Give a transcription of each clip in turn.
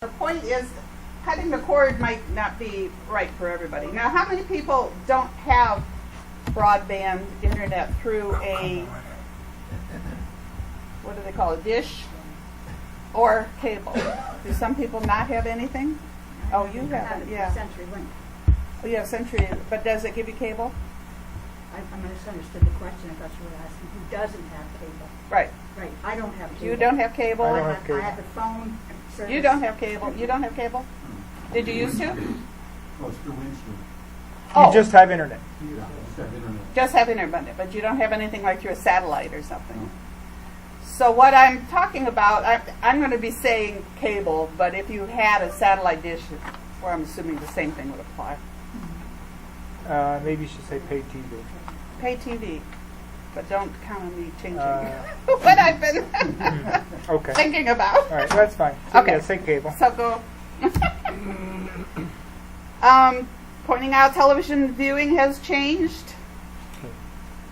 The point is, cutting the cord might not be right for everybody. Now, how many people don't have broadband internet through a, what do they call it, dish or cable? Do some people not have anything? Oh, you have it, yeah. Century Link. Oh, you have Century, but does it give you cable? I misunderstood the question. I thought you were asking who doesn't have cable. Right. Right. I don't have cable. You don't have cable? I don't have cable. I have the phone service. You don't have cable? You don't have cable? Did you used to? Oh, it's through Windsor. Oh. You just have internet. Yeah, it's that internet. Just have internet, but you don't have anything like through a satellite or something. So what I'm talking about, I'm going to be saying cable, but if you had a satellite dish, where I'm assuming the same thing would apply. Maybe you should say pay TV. Pay TV, but don't count on me changing what I've been Okay. thinking about. All right, that's fine. So, Okay. yeah, say cable. So go. Pointing out television viewing has changed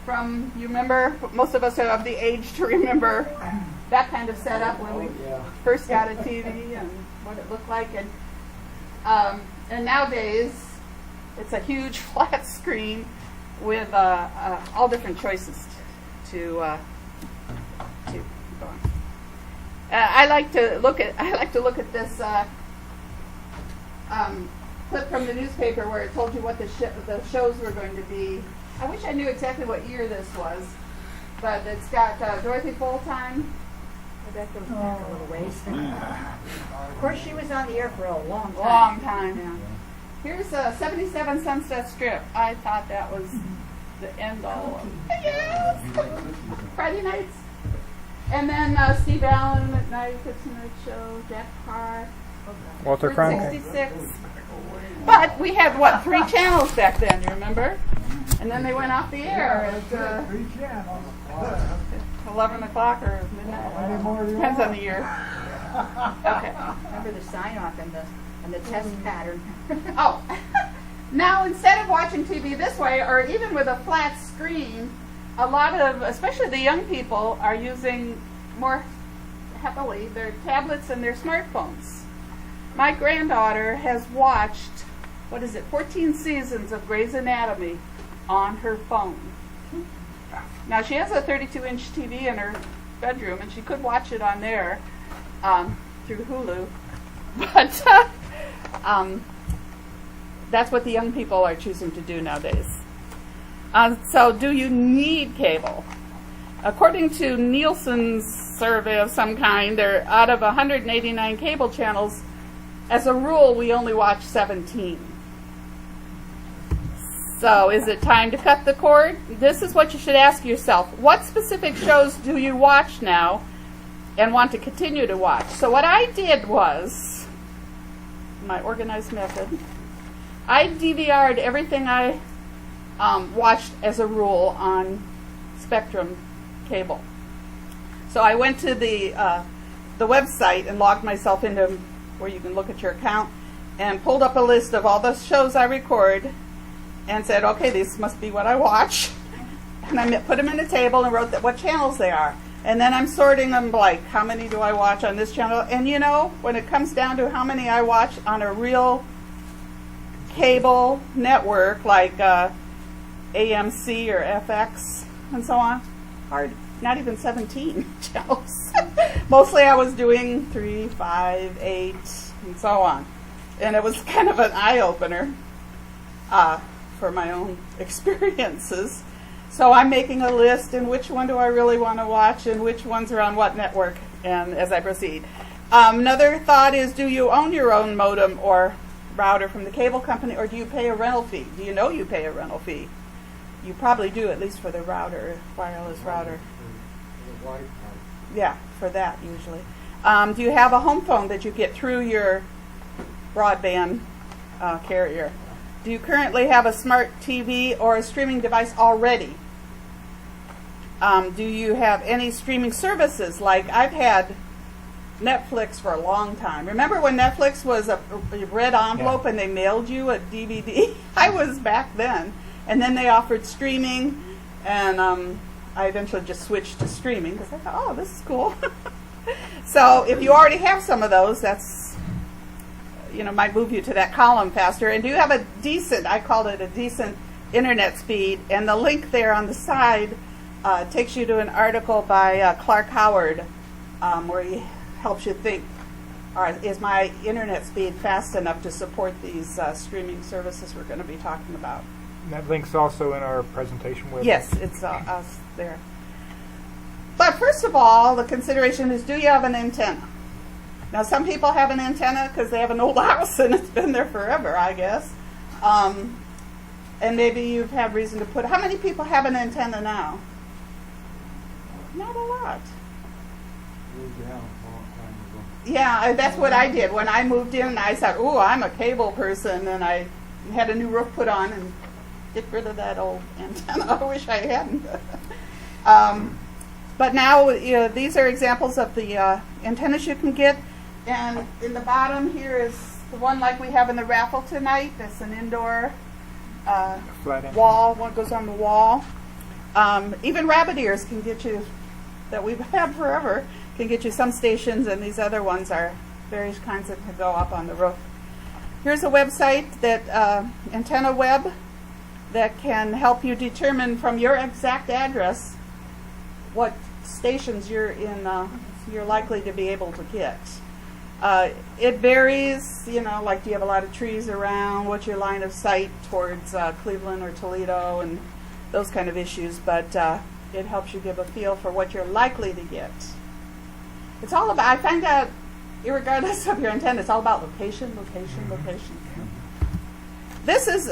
from, you remember, most of us are of the age to remember that kind of setup when we first got a TV and what it looked like. And nowadays, it's a huge flat screen with all different choices to go on. I like to look at this clip from the newspaper where it told you what the shows were going to be. I wish I knew exactly what year this was, but it's got Dorothy Fulltime. That goes back a little ways. Of course, she was on the air for a long time. Long time. Yeah. Here's 77 Sunset Strip. I thought that was the end all. Yes. Friday nights. And then Steve Allen at night, 15-minute show, Jack Carr. Walter Cronkite. 66. But we had, what, 3 channels back then, you remember? And then they went off the air at 3 channels. 11 o'clock or midnight. Depends on the year. Okay. Remember the sign-off and the test pattern. Oh. Now, instead of watching TV this way, or even with a flat screen, a lot of, especially the young people, are using more heavily their tablets and their smartphones. My granddaughter has watched, 14 seasons of Grey's Anatomy on her phone. Now, she has a 32-inch TV in her bedroom, and she could watch it on there through Hulu. But that's what the young people are choosing to do nowadays. So do you need cable? According to Nielsen's survey of some kind, there out of 189 cable channels, as a rule, we only watch 17. So is it time to cut the cord? This is what you should ask yourself. What specific shows do you watch now and want to continue to watch? So what I did was, my organized method, I DVR'd everything I watched as a rule on Spectrum cable. So I went to the website and logged myself into where you can look at your account and pulled up a list of all the shows I record and said, okay, this must be what I watch. And I put them in a table and wrote what channels they are. And then I'm sorting them like, how many do I watch on this channel? And you know, when it comes down to how many I watch on a real cable network like AMC or FX and so on, hard, not even 17 channels. Mostly I was doing 3, 5, 8, and so on. And it was kind of an eye-opener for my own experiences. So I'm making a list, and which one do I really want to watch, and which ones are on what network, and as I proceed. Another thought is, do you own your own modem or router from the cable company, or do you pay a rental fee? Do you know you pay a rental fee? You probably do, at least for the router, wireless router. Yeah, for that usually. Do you have a home phone that you get through your broadband carrier? Do you currently have a smart TV or a streaming device already? Do you have any streaming services? Like I've had Netflix for a long time. Remember when Netflix was a red envelope and they mailed you a DVD? I was back then. And then they offered streaming, and I eventually just switched to streaming because I thought, oh, this is cool. So if you already have some of those, that's might move you to that column faster. And do you have a decent, I called it a decent internet speed, and the link there on the side takes you to an article by Clark Howard where he helps you think, all right, is my internet speed fast enough to support these streaming services we're going to be talking about? And that link's also in our presentation with. Yes, it's us there. But first of all, the consideration is, do you have an antenna? Now, some people have an antenna because they have an old house and it's been there forever, I guess. And maybe you've had reason to put. How many people have an antenna now? Not a lot. Yeah, that's what I did. When I moved in, I said, ooh, I'm a cable person, and I had a new roof put on and get rid of that old antenna. I wish I hadn't. But now these are examples of the antennas you can get. And in the bottom here is the one like we have in the raffle tonight. That's an indoor Flat wall. One goes on the wall. Even rabbit ears can get you, that we've had forever, can get you some stations, and these other ones are various kinds that can go up on the roof. Here's a website, that Antenna Web, that can help you determine from your exact address what stations you're likely to be able to get. It varies, like do you have a lot of trees around, what's your line of sight towards Cleveland or Toledo and those kind of issues, but it helps you give a feel for what you're likely to get. It's all about, I find out, irregardless of your antenna, it's all about location, location, location. This is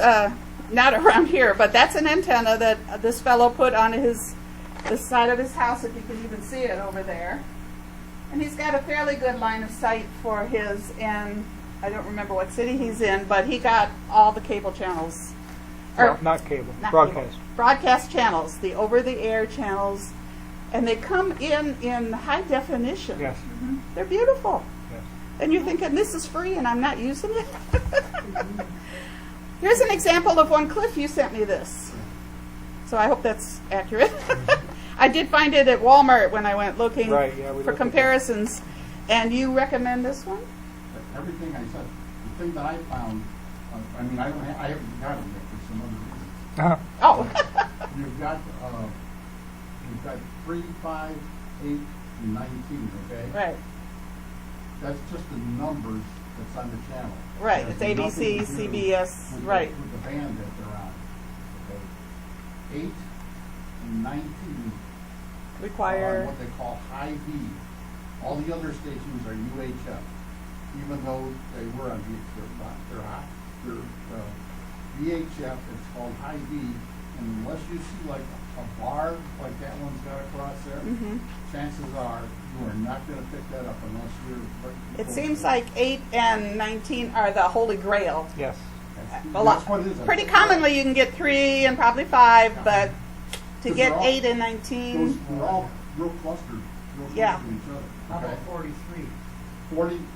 not around here, but that's an antenna that this fellow put on the side of his house, if you can even see it over there. And he's got a fairly good line of sight for his, and I don't remember what city he's in, but he got all the cable channels. Well, not cable, broadcast. Cable. Broadcast channels, the over-the-air channels, and they come in high definition. Yes. Mm-hmm. They're beautiful. Yes. And you're thinking, this is free and I'm not using it? Here's an example of one. Cliff, you sent me this. So I hope that's accurate. I did find it at Walmart when I went looking for comparisons. And you recommend this one? Everything I said, the thing that I found, I haven't got it yet for some other reason. Oh. You've got 3, 5, 8, and 19, okay? Right. That's just the numbers that's on the channel. Right. That's It's ABC, nothing to do CBS, with right. with the band that they're on. Okay? 8 and 19 Require. are what they call high V. All the other stations are UHF, even though they were on they're VHF. It's called high V, and unless you see like a bar like that one's got across there, Mm-hmm. chances are you are not going to pick that up unless you're. It seems like 8 and 19 are the holy grail. Yes. A lot. Pretty commonly you can get 3 and probably 5, but to get 8 and 19. They're all real clustered. Real close Yeah. to each other. How Okay? about 43?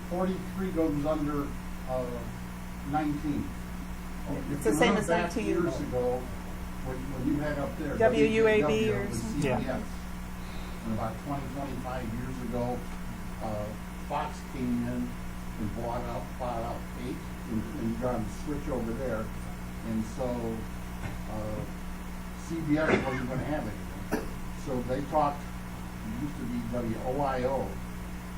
43 goes under 19. It's the same as 19. Years ago, when you had up there, WUAB or was something. CBS. Yeah. And about 20, 25 years ago, Fox came in and bought out 8 and got them to switch over there. And so CBS wasn't going to have anything. So they talked, it used to be WOIO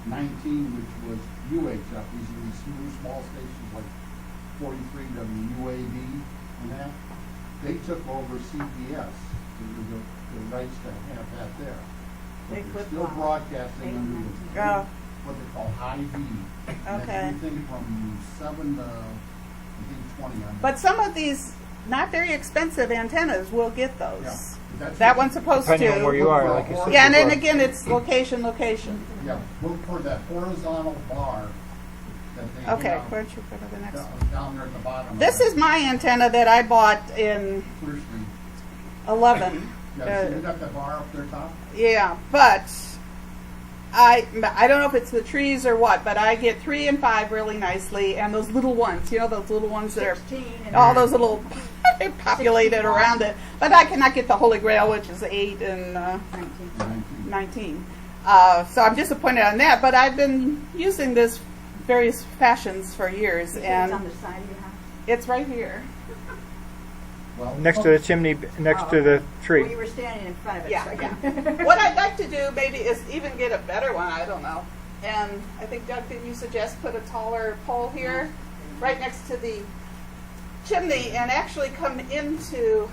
19, which was UHF. These are these small stations like 43 WUAB and that. They took over CBS, the rights to have that there. But They they're still flip-flop. broadcasting under the Oh. what they call high V. And Okay. anything from 7 to I think 20 on. But some of these not very expensive antennas will get those. Yeah. That's That it. one's supposed Depending to. on where you are, like you said. Yeah, and then before. again, it's location, location. Yeah, look for that horizontal bar that they Okay, have why don't you go to the next one? down there at the bottom. This is my antenna that I bought in Clear Street. 11. Yeah, so you got that bar up there top? Yeah, but I don't know if it's the trees or what, but I get 3 and 5 really nicely, and those little ones, those little ones that are 16 and all those little populated 61. around it. But I cannot get the Holy Grail, which is 8 and 19. 19. So I'm disappointed on that, but I've been using this various fashions for years, It's and on the side of your house. it's right here. Well, Next to the chimney, next to the Well, tree. you were standing in front of it. Yeah, so I yeah. can- What I'd like to do maybe is even get a better one, I don't know. And I think, Doug, did you suggest put a taller pole here, right next to the chimney, and actually come into,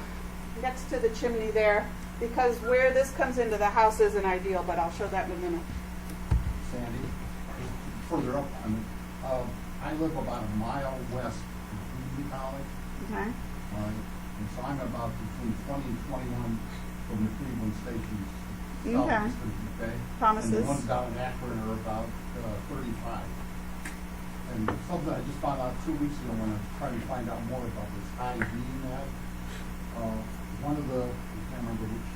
next to the chimney there, because where this comes into the house isn't ideal, but I'll show that in a minute. Sandy, further up, I live about a mile west of community college, Okay. and so I'm about between 20 and 21 from the Cleveland stations. Okay. Okay. Promises. And the ones down in Akron are about 35. And something I just found out 2 weeks ago when I was trying to find out more about this IV net. One of the, I can't remember which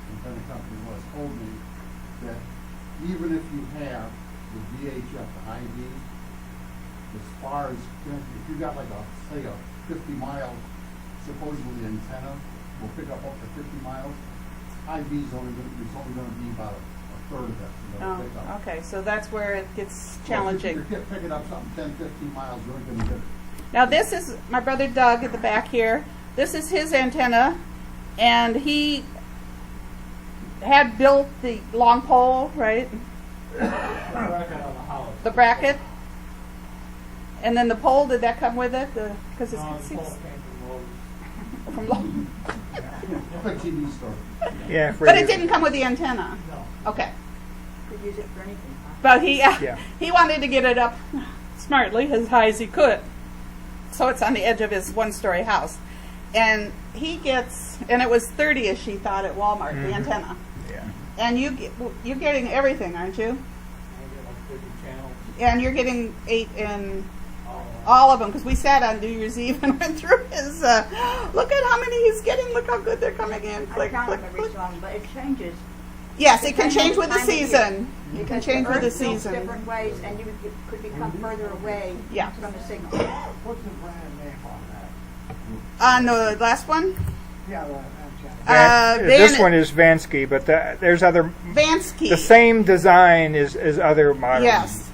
independent company it was, told me that even if you have the VHF, the IV, as far as, if you got like a, say a 50-mile, supposedly antenna, will pick up to 50 miles, IV's only going to be about a third of that. Oh, Pick up. okay, so that's where it gets So challenging. if you're picking up something 10, 15 miles, you're going to get it. Now this is my brother Doug at the back here. This is his antenna, and he had built the long pole, right? The bracket. And then the pole, did that come with it? Because it's from Lowe's. Quick TV story. Yeah, But it didn't come with the antenna. Okay. Could use it for anything, huh? But he Yeah. he wanted to get it up smartly as high as he could. So it's on the edge of his one-story house. And he gets, and it was 30ish he thought at Walmart, the antenna. Yeah. And you're getting everything, aren't you? And you're getting 8 in all of them, because we sat on New Year's Eve and went through his, look at how many he's getting, look how good they're coming in. I Click, count click, them every click. so often, but it changes. Yes, it can Depending on change the with the time of year. season. You can Because change the with the earth tilts season. different ways, and you could become further away Yeah. from the signal. What's the brand name on that? On the last one, Yeah, the antenna. This one is Vansky, but there's other. Vansky. The same design is other models. Yes.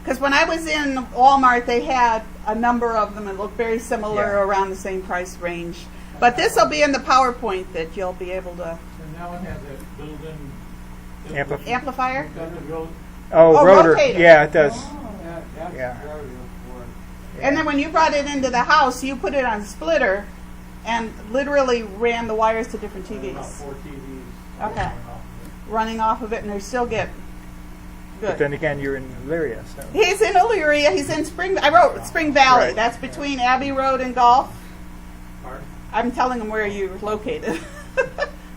Because when I was in Walmart, they had a number of them and looked very similar, Yeah. around the same price range. But this will be in the PowerPoint that you'll be able to And now it has a built-in amplifier. Got the road. Oh, rotor. rotator. Yeah, it does. Yeah, that's Yeah. very important. And then when you brought it into the house, you put it on a splitter and literally ran the wires to different About TVs, 4 TVs. Okay. going off of it. running off of it, and they still get But good. then again, you're in Elyria, so. He's in Elyria. He's in I wrote Spring Valley. Right. That's between Abbey Road and Gulf. Pardon? I'm telling him where you're located.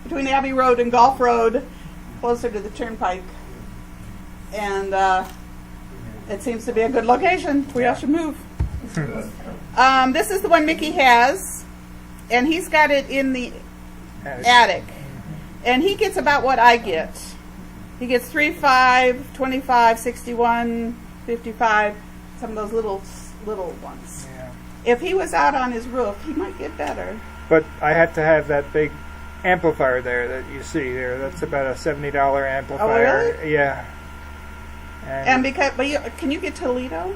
Between Abbey Road and Gulf Road, closer to the turnpike. And it seems to be a good location. We all should move. This is the one Mickey has, and he's got it in the attic. And he gets about what I get. He gets 3.5, 25, 61, 55, some of those little ones. Yeah. If he was out on his roof, he might get better. But I have to have that big amplifier there that you see there. That's about a $70 amplifier. really? Yeah. And can you get Toledo?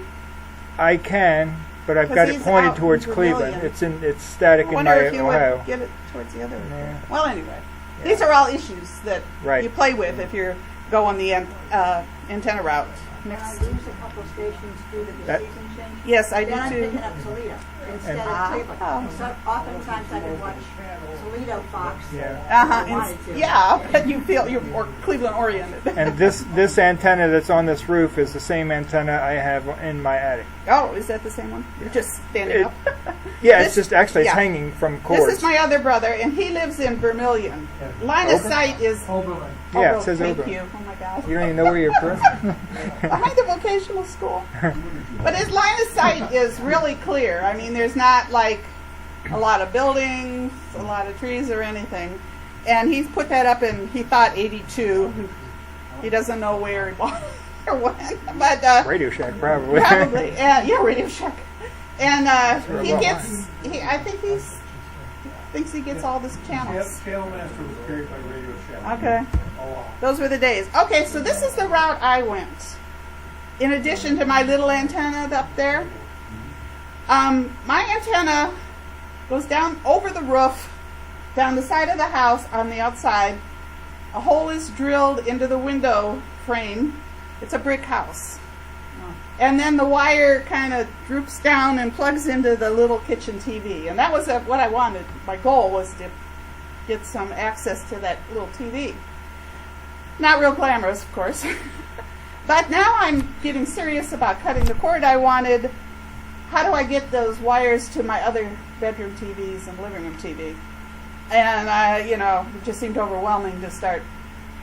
I can, but I've 'Cause got it he's pointed out towards in Cleveland. Vermilion. It's static I in wonder my if you Ohio. would get it towards the other. Yeah. Well, anyway, Yeah. these are all issues that Right. you play with if you're going the antenna route. Now, I Next. lose a couple stations due to the That- season change. Yes, I Then I'm do picking too. up Toledo instead And- of Cleveland. Oh. So oftentimes I can watch Toledo Fox. Yeah. Uh-huh. Wanted to. Yeah, but you feel you're more Cleveland oriented. And this antenna that's on this roof is the same antenna I have in my attic. Oh, is that the same one? You're just standing It- up. Yeah, This- it's just actually it's yeah. hanging from cords. This is my other brother, and he lives in Vermilion. Line of sight is. Oberlin. Yeah, oh, it says thank Oberlin. you. Oh my God. You don't even know where you're from. Behind the vocational school. But his line of sight is really clear. I mean, there's not like a lot of buildings, a lot of trees or anything. And he's put that up in, he thought 82. He doesn't know where or when. But Radio Shack, probably. probably, yeah, Radio Shack. And he gets, I think thinks he gets all the channels. Scalemaster was carried by Radio Shack. Okay. All along. Those were the days. Okay, so this is the route I went. in addition to my little antenna up there, my antenna goes down over the roof, down the side of the house on the outside. A hole is drilled into the window frame. It's a brick house. And then the wire kind of droops down and plugs into the little kitchen TV. And that was what I wanted. My goal was to get some access to that little TV. Not real glamorous, of course. But now I'm getting serious about cutting the cord. I wanted, how do I get those wires to my other bedroom TVs and living room TV? And, it just seemed overwhelming to start,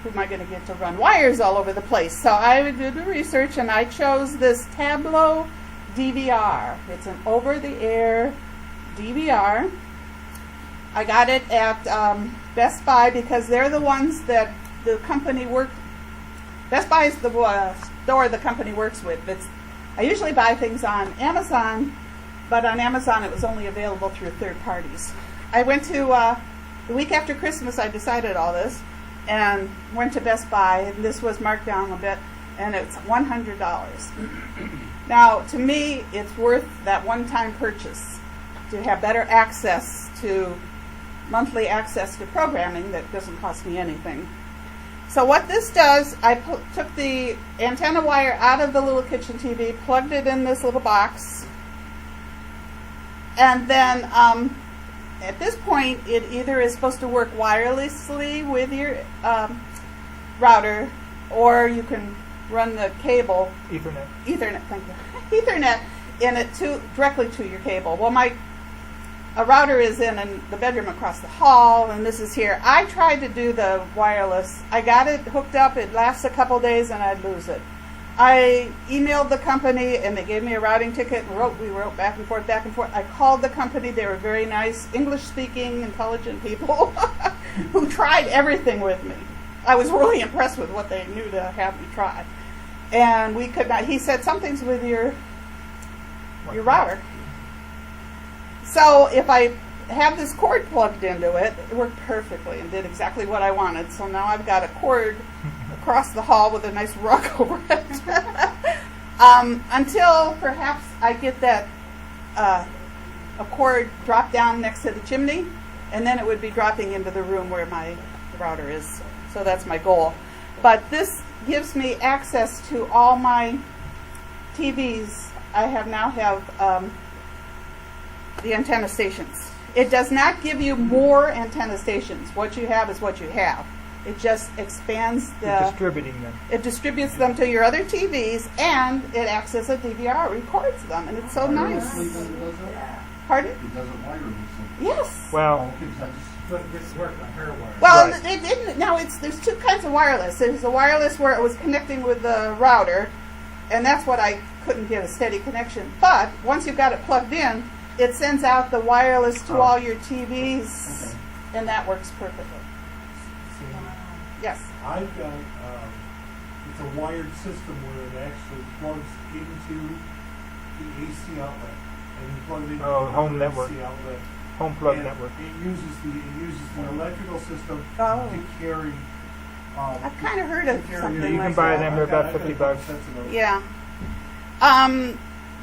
who am I going to get to run wires all over the place? So I did the research, and I chose this Tableau DVR. It's an over-the-air DVR. I got it at Best Buy because they're the ones that the company Best Buy is the store the company works with. I usually buy things on Amazon, but on Amazon it was only available through third parties. I went to, the week after Christmas I decided all this, and went to Best Buy, and this was marked down a bit, and it's $100. Now, to me, it's worth that one-time purchase to have better access to, monthly access to programming that doesn't cost me anything. So what this does, I took the antenna wire out of the little kitchen TV, plugged it in this little box, and then at this point, it either is supposed to work wirelessly with your router, or you can run the cable. Ethernet, thank you. Ethernet in it directly to your cable. Well, a router is in the bedroom across the hall, and this is here. I tried to do the wireless. I got it hooked up. It lasts a couple days, and I'd lose it. I emailed the company, and they gave me a routing ticket. We wrote back and forth, back and forth. I called the company. They were very nice, English-speaking, intelligent people who tried everything with me. I was really impressed with what they knew to have me try. And we could not. He said, something's with your router. So if I have this cord plugged into it, it worked perfectly and did exactly what I wanted. So now I've got a cord across the hall with a nice rug over it. Until perhaps I get that a cord dropped down next to the chimney, and then it would be dropping into the room where my router is. So that's my goal. But this gives me access to all my TVs. I now have the antenna stations. It does not give you more antenna stations. What you have is what you have. It just expands distributing them. It distributes them to your other TVs, and it acts as a DVR, records them, and it's so nice. Pardon? It doesn't wirelessly. Yes. Well, But it didn't work on her wire. Well, Right. it didn't. Now there's two kinds of wireless. There's a wireless where it was connecting with the router, and that's what I couldn't get a steady connection. But once you've got it plugged in, it sends out the wireless to all your TVs, and that works perfectly. Yes. I've got, it's a wired system where it actually plugs into the AC outlet. And you plug it into home the network. AC outlet. home plug And network. It uses the electrical system Oh. to carry. I've kind of heard of to carry- something You can like buy that. them. They're about $50. Yeah.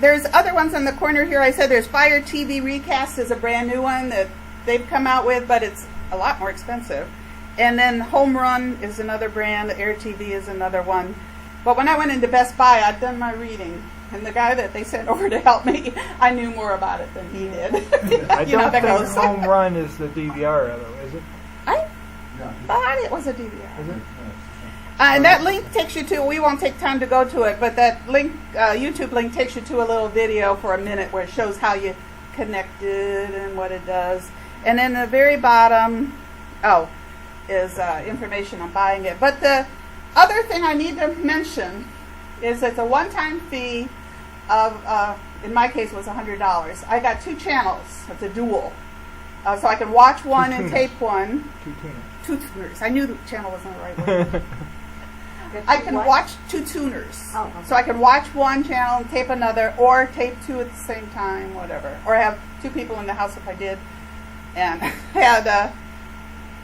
There's other ones in the corner here. I said there's Fire TV Recast is a brand new one that they've come out with, but it's a lot more expensive. And then Home Run is another brand. Air TV is another one. But when I went into Best Buy, I'd done my reading. And the guy that they sent over to help me, I knew more about it than he did. I You know, don't that think goes. Home Run is the DVR, though, is it? I Yeah. thought it was a DVR. Is it? And that link takes you to, we won't take time to go to it, but that link, YouTube link takes you to a little video for a minute where it shows how you connect it and what it does. And then the very bottom, is information on buying it. But the other thing I need to mention is it's a one-time fee of, in my case, was $100. I got 2 channels. It's a dual. So I can watch one and tape one. 2 tuners. 2 tuners. I knew the channel wasn't the right word. I can watch 2 tuners. Oh, okay. So I can watch one channel and tape another, or tape 2 at the same time, whatever. Or have 2 people in the house if I did. And had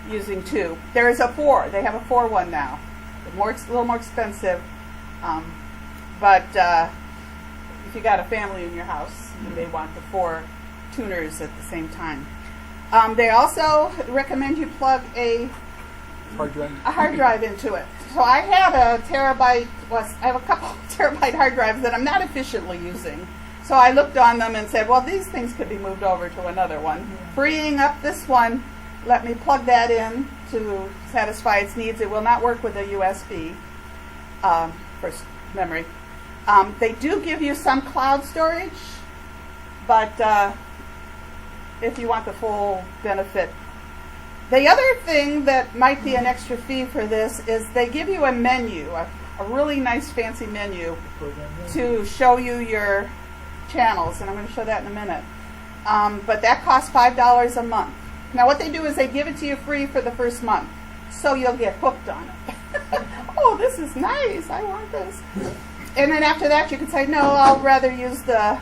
using 2. There is a 4. They have a 4 one now. A little more expensive. But if you got a family in your house, you may want the 4 tuners at the same time. They also recommend you plug a hard drive into it. So I have a terabyte, I have a couple terabyte hard drives that I'm not efficiently using. So I looked on them and said, well, these things could be moved over to another one. Freeing up this one, let me plug that in to satisfy its needs. It will not work with a USB for memory. They do give you some cloud storage, but if you want the full benefit. The other thing that might be an extra fee for this is they give you a menu, a really nice fancy menu to show you your channels, and I'm going to show that in a minute. But that costs $5 a month. Now what they do is they give it to you free for the first month, so you'll get hooked on it. Oh, this is nice, I want this. And then after that you can say, no, I'll rather use the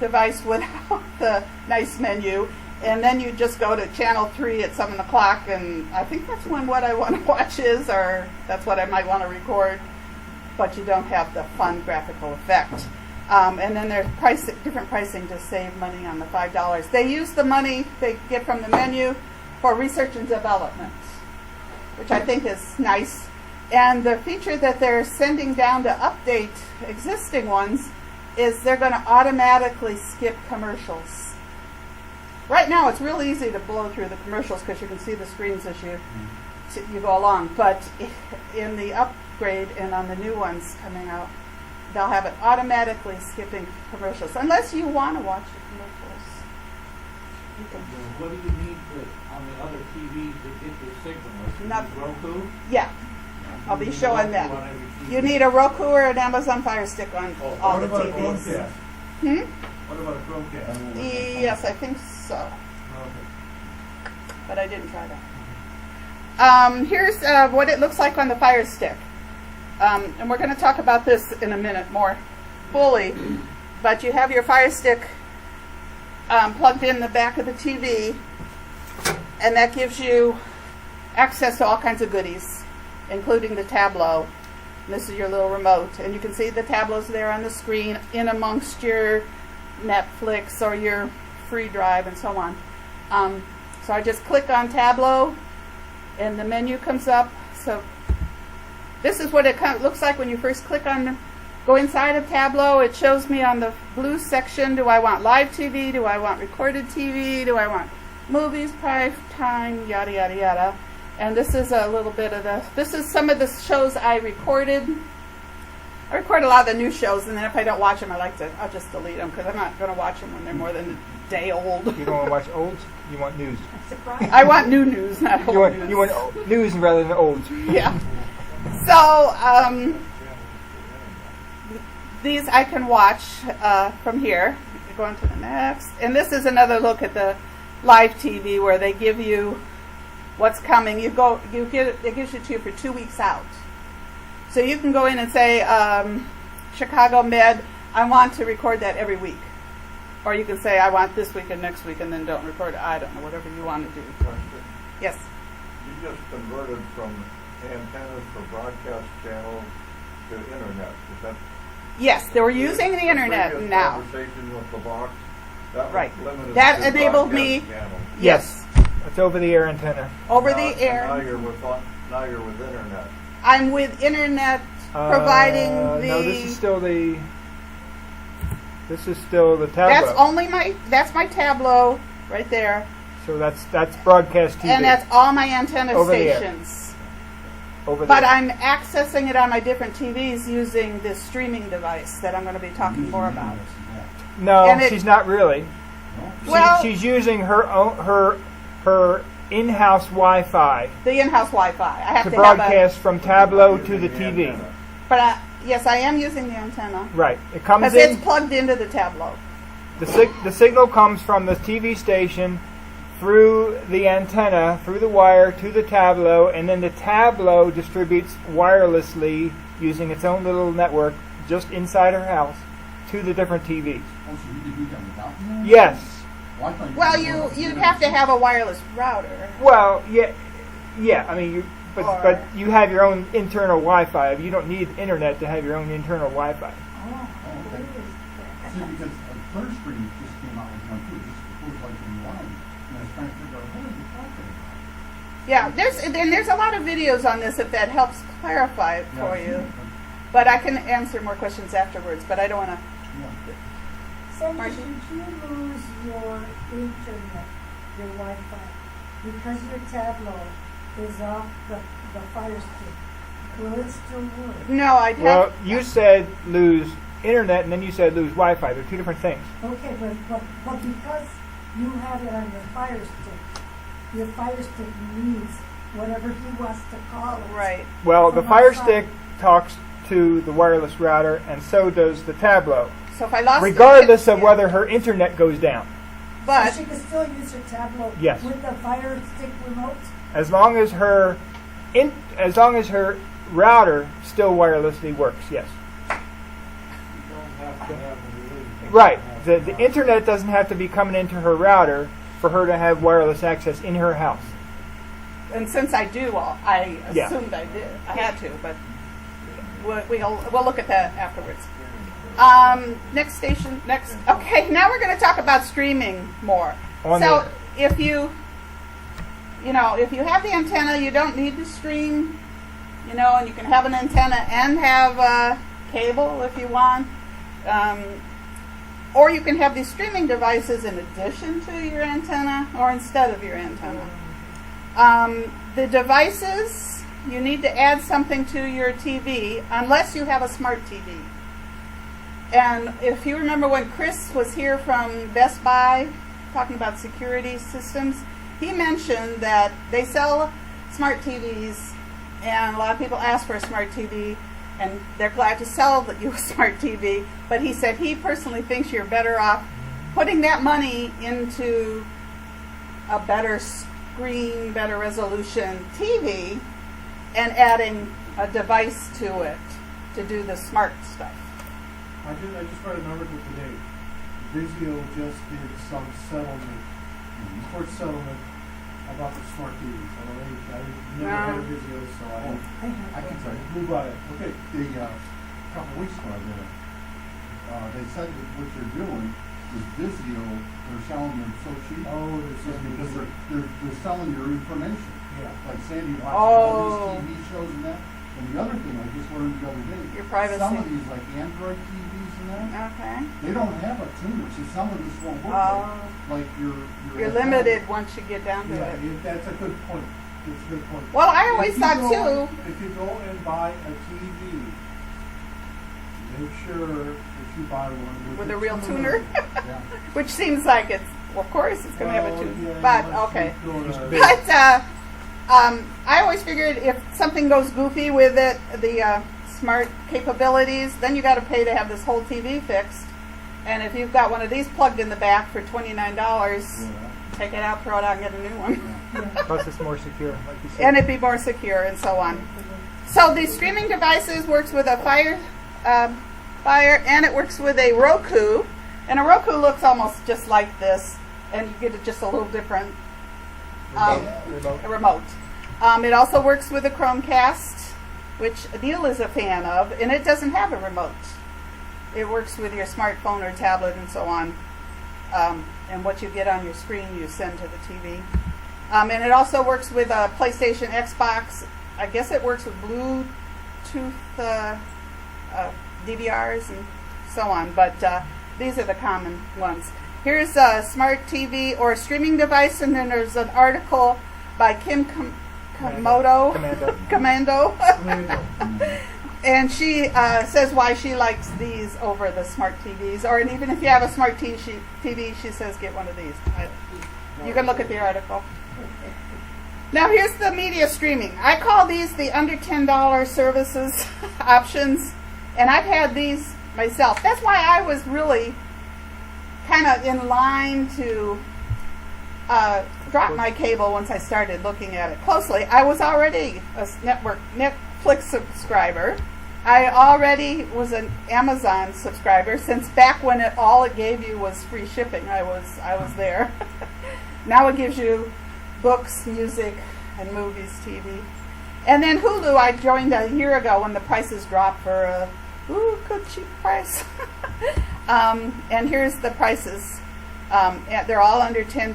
device without the nice menu. And then you just go to channel 3 at 7 o'clock, and I think that's when what I want to watch is, or that's what I might want to record, but you don't have the fun graphical effect. And then there's different pricing to save money on the $5. They use the money they get from the menu for research and development, which I think is nice. And the feature that they're sending down to update existing ones is they're going to automatically skip commercials. Right now, it's real easy to blow through the commercials because you can see the screens as you go along. But in the upgrade and on the new ones coming out, they'll have it automatically skipping commercials, unless you want to watch the commercials. You can. What do you need on the other TV to get the signal? Nothing. Roku? Yeah, I'll be showing that. You need a Roku or an Amazon Fire Stick on all the What about a TVs. Chromecast? What about a Chromecast? Yes, I think so, Okay. but I didn't try that. Here's what it looks like on the Fire Stick. And we're going to talk about this in a minute more fully. But you have your Fire Stick plugged in the back of the TV, and that gives you access to all kinds of goodies, including the Tableau. And this is your little remote, and you can see the Tableau's there on the screen in amongst your Netflix or your free drive and so on. So I just click on Tableau, and the menu comes up. So this is what it looks like when you first click on, go inside of Tableau. It shows me on the blue section, do I want live TV, do I want recorded TV, do I want movies, prime time, yada, yada, yada. And this is a little bit of this is some of the shows I recorded. I record a lot of the new shows, and then if I don't watch them, I'll just delete them, because I'm not going to watch them when they're more than a day old. You don't want to watch olds? You want news. Surprise. I want new news, not old news. You want news rather than olds. Yeah. So, these I can watch from here. Go on to the next. And this is another look at the live TV where they give you what's coming. It gives it to you for 2 weeks out. So you can go in and say, Chicago Med, I want to record that every week. Or you can say, I want this week and next week, and then don't record it. I don't know, whatever you want to do. Yes? You just converted from antennas for broadcast channels to internet. Is that Yes, they were using the internet previous now. conversation with the box? That was Right. limited That to enabled broadcast me- channels. Yes. It's over-the-air antenna. Over Now- the Now air. you're with internet. I'm with internet providing the... No, this is still the Tableau. That's my Tableau right there. So that's broadcast TV. And that's all my antenna Over the air. stations. over But there. I'm accessing it on my different TVs using this streaming device that I'm going to be talking more about. No, and it- she's not really. Well- She's using her in-house Wi-Fi The in-house Wi-Fi. I have to to have broadcast from Tableau to the TV. But yes, I am using the antenna Right. It comes because in. it's plugged into the Tableau. The signal comes from the TV station through the antenna, through the wire to the Tableau, and then the Tableau distributes wirelessly using its own little network just inside her house to the different TVs. Oh, so you can do that without that? Yes. Well, I thought Well, could you'd do have to that. have a wireless router. Well, yeah. I mean, But you have your own internal Wi-Fi. You don't need internet to have your own internal Wi-Fi. See, because Third Stream just came out with one too, just before like in line, and I was trying to figure out what are you talking about? Yeah, there's a lot of videos on this if that helps clarify it for you. But I can answer more questions afterwards, but I don't want to. Sandy, Margie? should you lose your internet, your Wi-Fi, because your tableau is off the Fire Stick? Will it still work? No, I'd Well, have. you said lose internet, and then you said lose Wi-Fi. They're two different things. Okay, but because you have it on your Fire Stick, your Fire Stick needs whatever he wants to call it. Right. Well, the From Fire outside. Stick talks to the wireless router, and so does the Tableau, So if I lost. regardless of yeah. whether her internet goes down. But So she can still use her tableau Yes. with the Fire Stick remote? As long as her router still wirelessly works, yes. You don't have to have a relay. Right. The internet doesn't have to be coming into her router for her to have wireless access in her house. and since I do, I Yeah. assumed I did. I had to, but we'll look at that afterwards. Next station. Next. Okay, now we're going to talk about streaming more. On So if you have the antenna, you don't need to stream. And you can have an antenna and have cable if you want. Or you can have these streaming devices in addition to your antenna or instead of your antenna. The devices, you need to add something to your TV unless you have a smart TV. And if you remember when Chris was here from Best Buy talking about security systems, he mentioned that they sell smart TVs and a lot of people ask for a smart TV and they're glad to sell you a smart TV, but he said he personally thinks you're better off putting that money into a better screen, better resolution TV and adding a device to it to do the smart stuff. I just read an article today. Vizio just did some settlement, court settlement about the smart TVs. I never had a Vizio, so I can tell you. move by it. Okay. A couple of weeks ago, I did it. They said that what they're doing is Vizio, they're selling them so cheap. Oh, there's Just something because they're selling your information. Yeah. Like Sandy watches Oh. all these TV shows and that. And the other thing I just learned the other day, Your privacy. some of these like Android TVs and that, Okay. they don't have a tuner, so some of this won't work. Oh. Like your You're limited once you get down to Yeah, it. that's a good point. It's a good point. Well, I always If you thought go- too. If you go and buy a TV, make sure that you buy one With a real tuner, Yeah. which seems like it's, well, of course, it's going to have a tuner. But okay. big. But I always figured if something goes goofy with it, the smart capabilities, then you got to pay to have this whole TV fixed. And if you've got one of these plugged in the back for $29, take it out, throw it out, and get a new one. Plus, it's more secure, like you said. And it'd be more secure and so on. So these streaming devices works with a Fire, and it works with a Roku. And a Roku looks almost just like this, and you get it just a little different. Remote. A remote. It also works with a Chromecast, which Neil is a fan of, and it doesn't have a remote. It works with your smartphone or tablet and so on. And what you get on your screen, you send to the TV. And it also works with a PlayStation, Xbox. I guess it works with Bluetooth DVRs and so on. But these are the common ones. Here's a smart TV or a streaming device, and then there's an article by Kim Commando. And she says why she likes these over the smart TVs. Or and even if you have a smart TV, she says get one of these. You can look at the article. Now here's the media streaming. I call these the under $10 services options. And I've had these myself. That's why I was really kind of in line to drop my cable once I started looking at it closely. I was already a Netflix subscriber. I already was an Amazon subscriber since back when all it gave you was free shipping. I was there. Now it gives you books, music, and movies, TV. And then Hulu, I joined a year ago when the prices dropped for a good cheap price. And here's the prices. They're all under $10.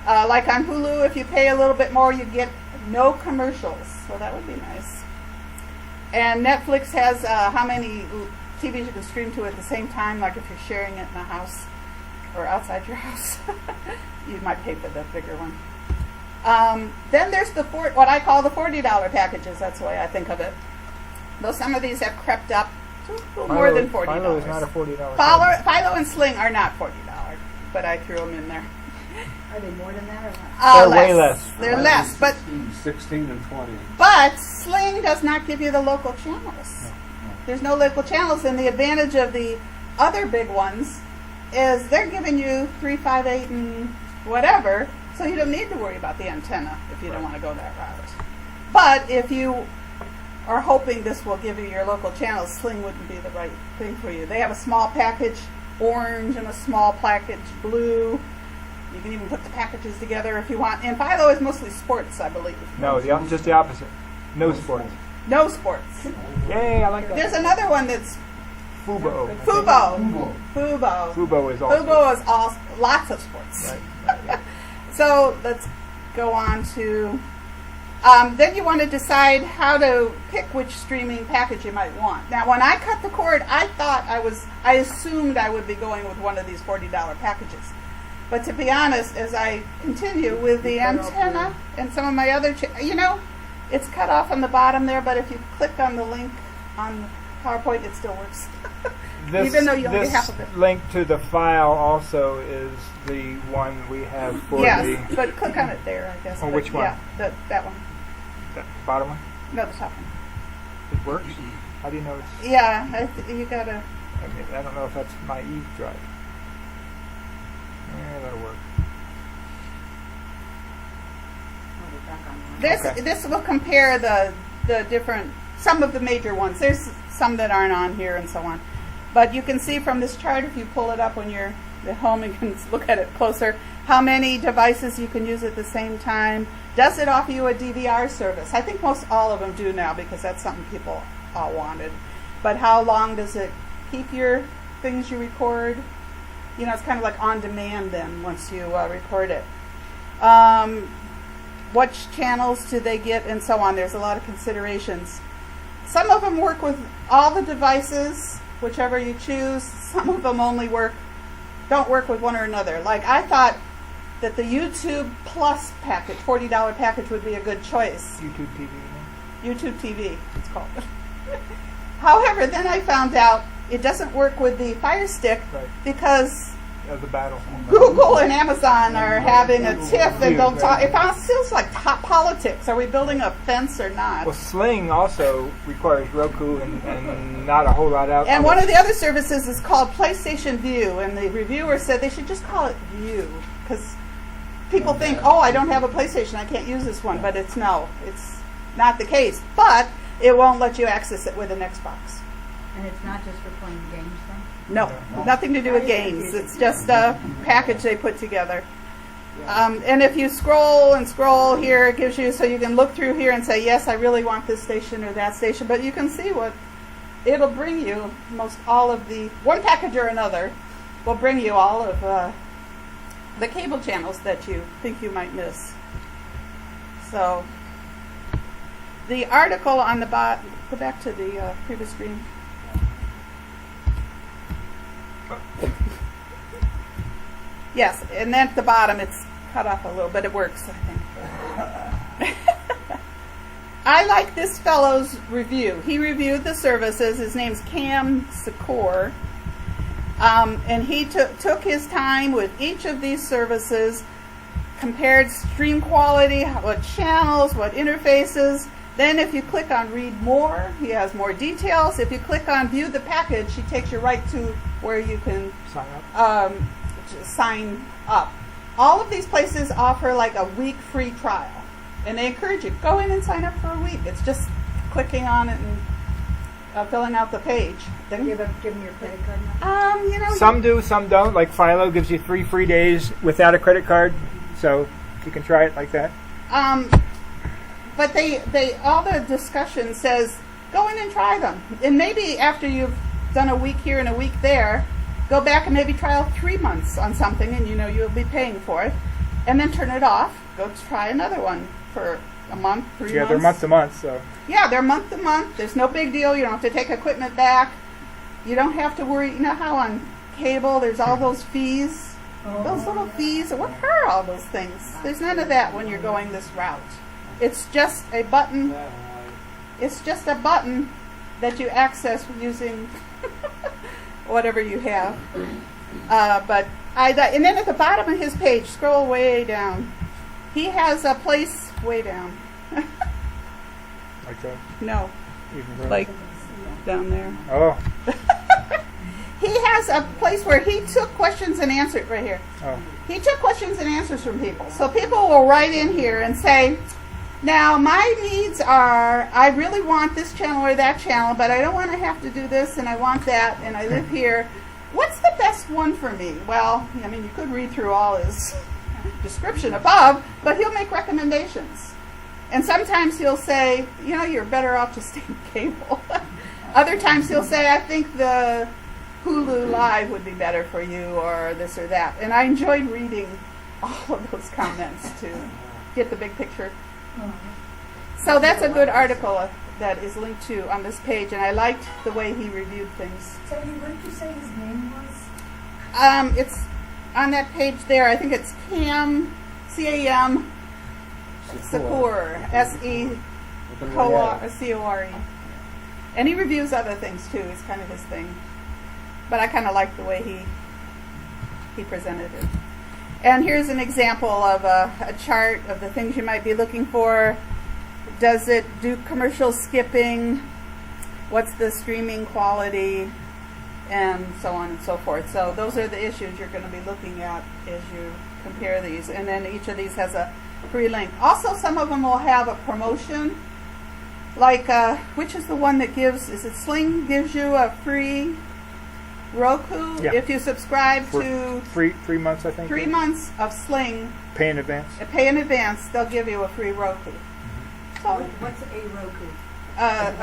Like on Hulu, if you pay a little bit more, you get no commercials. So that would be nice. And Netflix has how many TVs you can stream to at the same time, like if you're sharing it in a house or outside your house. You might pay for the bigger one. Then there's what I call the $40 packages. That's the way I think of it. Though some of these have crept up to a little more than $40. Philo is not a $40. Philo and Sling are not $40, but I threw them in there. Are they more than that or not? They're way less. They're less, but 16 and 20. But Sling does not give you the local channels. There's no local channels, and the advantage of the other big ones is they're giving you 3, 5, 8, and whatever, so you don't need to worry about the antenna if you don't want to go that route. But if you are hoping this will give you your local channels, Sling wouldn't be the right thing for you. They have a small package orange and a small package blue. You can even put the packages together if you want. And Philo is mostly sports, I believe. No, just the opposite. No sports. No sports. Yay, I like that. There's another one that's Fubo. Fubo Fubo is also. Fubo is all lots of sports. Right. So let's go on to. Then you want to decide how to pick which streaming package you might want. Now, when I cut the cord, I assumed I would be going with one of these $40 packages. But to be honest, as I continue with the antenna and some of my other, it's cut off on the bottom there, but if you click on the link on the PowerPoint, it still works. Even though you only have half of it. This link to the file also is the one we have for yes, but click on it there, I guess. Oh, which one? Yeah, that one. the bottom one. No, the top one. It works. How do you know it's? Yeah, you gotta. I don't know if that's my E drive. Yeah, that'll work. This will compare the different, some of the major ones. There's some that aren't on here and so on. But you can see from this chart, if you pull it up when you're at home and can look at it closer, how many devices you can use at the same time. Does it offer you a DVR service? I think most all of them do now because that's something people all wanted. But how long does it keep your things you record? It's kind of like on demand then once you record it. Which channels do they get and so on. There's a lot of considerations. Some of them work with all the devices, whichever you choose. Some of them don't work with one or another. Like I thought that the YouTube Plus package, $40 package, would be a good choice. YouTube TV. YouTube TV, it's called. However, then I found out it doesn't work with the Fire Stick because of the battle. Google and Amazon are having a tiff and don't talk. It feels like top politics. Are we building a fence or not? Well, Sling also requires Roku and not a whole lot out. And one of the other services is called PlayStation View, and the reviewer said they should just call it View because people think, oh, I don't have a PlayStation, I can't use this one, but it's not the case. But it won't let you access it with an Xbox. And it's not just for playing games then? No, nothing to do with games. It's just a package they put together. And if you scroll and scroll here, it gives you, so you can look through here and say, yes, I really want this station or that station. But you can see what it'll bring you. Most all of the, one package or another, will bring you all of the cable channels that you think you might miss. So the article on the bottom, go back to the previous screen. Yes, and then at the bottom it's cut off a little, but it works, I think. I like this fellow's review. He reviewed the services. His name's Cam Secor. And he took his time with each of these services, compared stream quality, what channels, what interfaces. Then if you click on read more, he has more details. If you click on view the package, he takes you right to where you can sign up. All of these places offer like a week free trial. And they encourage you, go in and sign up for a week. It's just clicking on it and filling out the page. Then Give them your credit card number? Some do, some don't. Like Philo gives you 3 free days without a credit card. So you can try it like that. but they all the discussion says go in and try them, and maybe after you've done a week here and a week there, go back and maybe trial 3 months on something, and you know you'll be paying for it, and then turn it off. Go try another one for a month, 3 months. Yeah, they're month to month, so. Yeah, they're month to month. There's no big deal. You don't have to take equipment back. You don't have to worry. You know how on cable there's all those fees? Those little fees. What are all those things? There's none of that when you're going this route. It's just a button. It's just a button that you access using whatever you have. And then at the bottom of his page, scroll way down. He has a place way down. Like that. No, Even further. like down there. Oh. He has a place where he took questions and answered right here. Oh. He took questions and answers from people. So people will write in here and say, now my needs are, I really want this channel or that channel, but I don't want to have to do this and I want that and I live here. What's the best one for me? Well, I mean, you could read through all his description above, but he'll make recommendations. And sometimes he'll say, you know, you're better off just staying cable. Other times he'll say, I think the Hulu Live would be better for you, or this or that. And I enjoyed reading all of those comments to get the big picture. So that's a good article that is linked to on this page, and I liked the way he reviewed things. Tell you, what did you say his name was? It's on that page there. I think it's Cam, C-A-M, Secore, S-E-C-O-R-E. And he reviews other things too. It's kind of his thing. But I kind of like the way he presented it. And here's an example of a chart of the things you might be looking for. Does it do commercial skipping? What's the streaming quality? And so on and so forth. So those are the issues you're going to be looking at as you compare these. And then each of these has a free link. Also, some of them will have a promotion. Like, which is the one that gives, is it Sling gives you a free Roku? Yeah. If you subscribe For to 3 months, I think. 3 months of Sling, Pay in advance. pay in advance, they'll give you a free Roku. So, What's a Roku?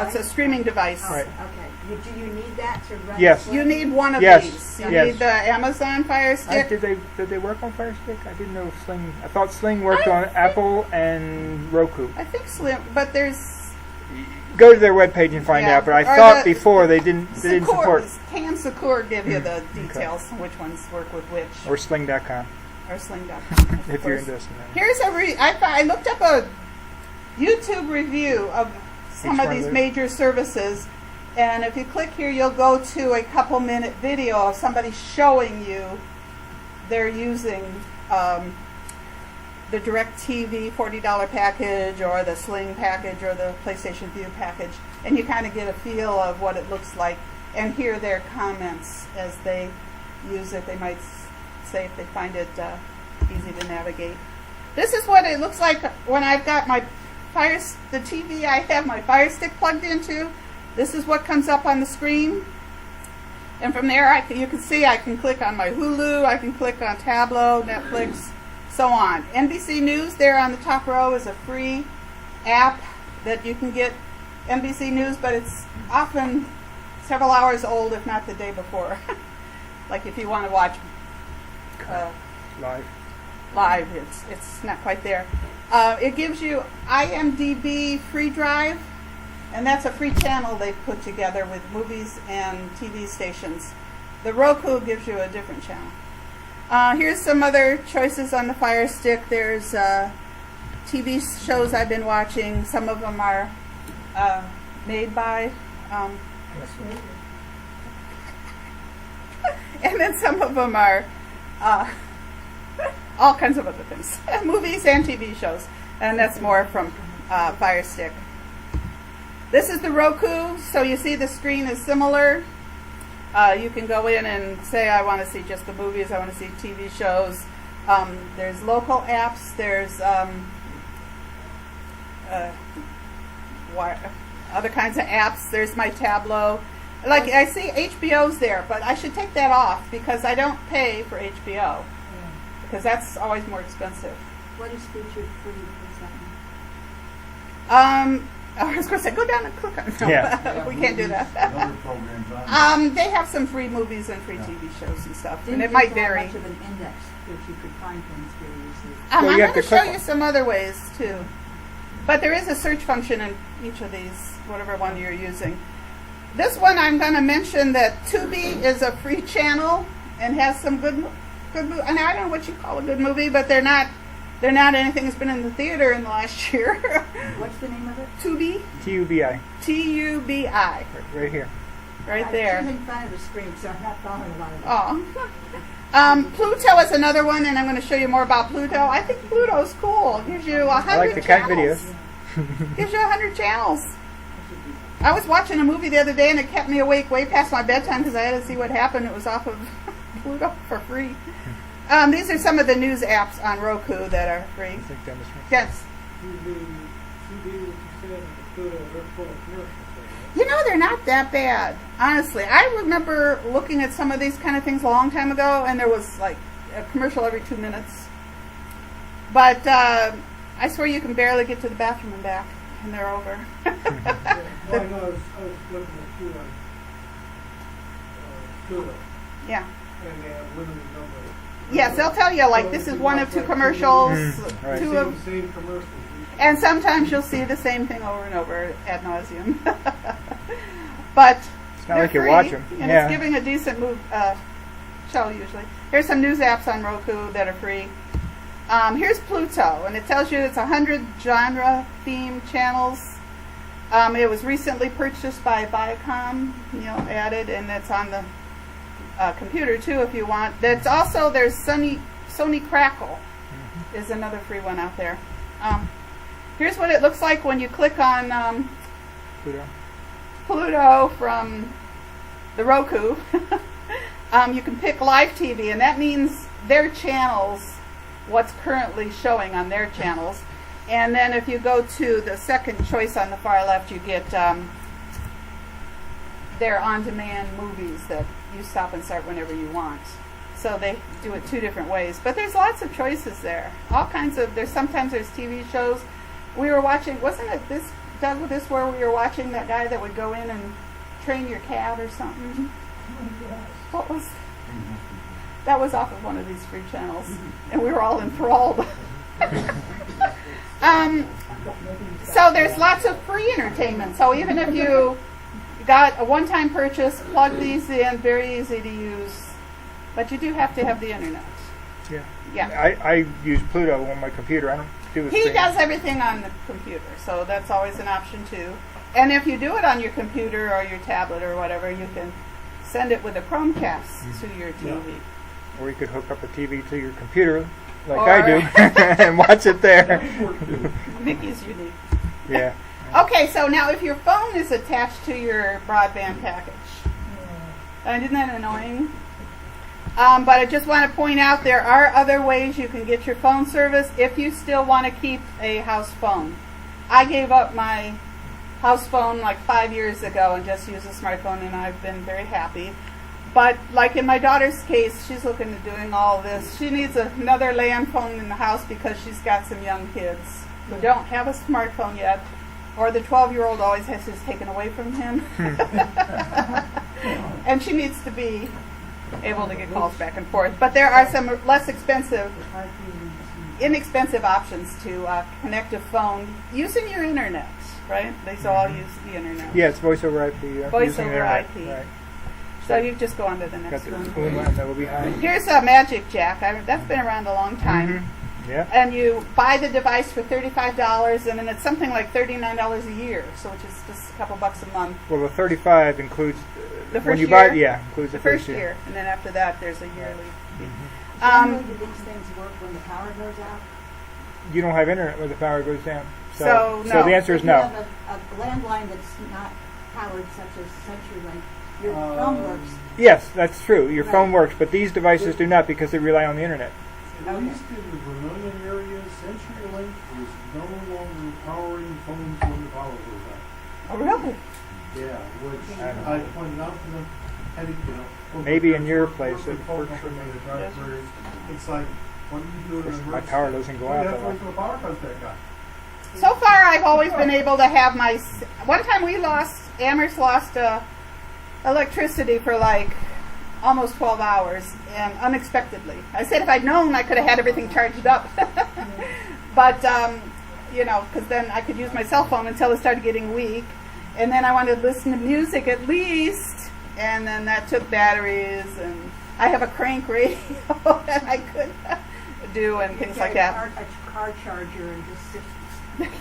it's a streaming device. Oh, Right. okay. Do you need that to run? Yes. You need one of Yes. these. You Yes. need the Amazon Fire Stick. Did they work on Fire Stick? I didn't know if Sling. I thought Sling worked on Apple and Roku. I think Slim, but there's Go to their webpage and find Yeah. out. But I Or thought the- before they didn't support Cam Secore give you the details, which ones work with which, or Sling.com or Sling.com. if you're interested in that. Here's I looked up a YouTube review of some Each of one these of major services, and if you click here, you'll go to a couple-minute video of somebody showing you they're using the DirecTV $40 package or the Sling package or the PlayStation View package, and you kind of get a feel of what it looks like and hear their comments as they use it. They might say if they find it easy to navigate. This is what it looks like when I've got my the TV I have my Fire Stick plugged into. This is what comes up on the screen. And from there, you can see I can click on my Hulu, I can click on Tableau, Netflix, so on. NBC News there on the top row is a free app that you can get NBC News, but it's often several hours old, if not the day before. Like if you want to watch live, it's not quite there. It gives you IMDb free drive, and that's a free channel they've put together with movies and TV stations. The Roku gives you a different channel. Here's some other choices on the Fire Stick. There's TV shows I've been watching. Some of them are made by, and then some of them are all kinds of other things, movies and TV shows, and that's more from Fire Stick. This is the Roku, so you see the screen is similar. You can go in and say, I want to see just the movies, I want to see TV shows. There's local apps, there's other kinds of apps. There's my Tableau. Like, I see HBO's there, but I should take that off because I don't pay for HBO. Because that's always more expensive. What is featured free? I was going to say, go down and click on it. No, Yeah. we can't do Other that. programs on. They have some free movies and free TV shows and stuff, and Didn't it might used to have vary. much of an index that you could find things very easily. Well, I'm you have going to to show click you on- some other ways too. But there is a search function in each of these, whatever one you're using. This one I'm going to mention that Tubi is a free channel and has some good movie. And I don't know what you call a good movie, but they're not anything that's been in the theater in the last year. What's the name of it? Tubi, TUBI, Tubi, right here. right I'm there. in front of the screen, so I'm not following a lot of it. Oh. Pluto is another one, and I'm going to show you more about Pluto. I think Pluto's cool. Gives you 100 I like the cat channels. videos. Gives you 100 channels. I was watching a movie the other day, and it kept me awake way past my bedtime because I had to see what happened. It was off of Pluto for free. These are some of the news apps on Roku that are free. I think that was right. Yes. TV, what you said, Pluto, they're full of commercials. You know, they're not that bad. Honestly, I remember looking at some of these kind of things a long time ago, and there was like a commercial every 2 minutes. But I swear you can barely get to the bathroom and back, and they're over. Well, I know, I was looking at you on Pluto, Yeah. and they have limited number. Yes, they'll tell you, like, this is one of 2 commercials, right. two of... Same commercials. And sometimes you'll see the same thing over and over ad nauseum. But It's not they're like you're free, watching. and Yeah. it's giving a decent show usually. Here's some news apps on Roku that are free. Here's Pluto, and it tells you it's 100 genre-themed channels. It was recently purchased by Viacom, added, and it's on the computer too if you want. There's Sony Crackle is another free one out there. Here's what it looks like when you click on Pluto. Pluto from the Roku. You can pick live TV, and that means their channels, what's currently showing on their channels. And then if you go to the second choice on the far left, you get their on-demand movies that you stop and start whenever you want. So they do it 2 different ways. But there's lots of choices there. All kinds of, sometimes there's TV shows. We were watching, wasn't it this, Doug, this where we were watching that guy that would go in and train your cat or something? What was, that was off of one of these free channels. And we were all enthralled. So there's lots of free entertainment. So even if you got a one-time purchase, plug these in, very easy to use. But you do have to have the internet. Yeah. Yeah. I use Pluto on my computer. I don't do it. He does everything on the computer, so that's always an option too. And if you do it on your computer or your tablet or whatever, you can send it with a Chromecast to your TV. Or you could hook up a TV to your computer, like Or- I do, and watch it there. Mickey's unique. Yeah. Okay, so now if your phone is attached to your broadband package, isn't that annoying? But I just want to point out there are other ways you can get your phone service if you still want to keep a house phone. I gave up my house phone like 5 years ago and just use a smartphone, and I've been very happy. But like in my daughter's case, she's looking at doing all this. She needs another land phone in the house because she's got some young kids who don't have a smartphone yet, or the 12-year-old always has his taken away from him. And she needs to be able to get calls back and forth. But there are some less inexpensive options to connect a phone using your internet, right? These all use the internet. Yeah, it's voice over IP. Voice using over internet. IP. Right. So you just go on to the Got next the one. boom line that will be high. Here's a Magic Jack. That's been around a long time. Yeah. And you buy the device for $35, and then it's something like $39 a year, so which is just a couple bucks a month. Well, the 35 includes The when first you buy. year? Yeah, includes The the first year, and then after that, there's a yearly fee. Generally, do these things work when the power goes out? You don't have internet when the power goes down. So, So no. the answer is If no. you have a landline that's not powered, such as CenturyLink, your phone works. Yes, that's true. Your Right. phone works, but these devices do not because they rely on the internet. At least in the Vermilion area, CenturyLink is no longer powering phones when the power goes out. Oh, really? Yeah, which I don't I know. pointed out to them, had it, Maybe in your place it phone works for company me. that drives theirs. It's like, when you do it in an My emergency, power doesn't go well, out you that have to wait long. till the power comes back on. So far, I've always been able to have my. One time Amherst lost electricity for like almost 12 hours, and unexpectedly. I said if I'd known, I could have had everything charged up. But, because then I could use my cell phone until it started getting weak. And then I wanted to listen to music at least, and then that took batteries, and I have a crank radio that I could do and things like that. A car charger and just sit.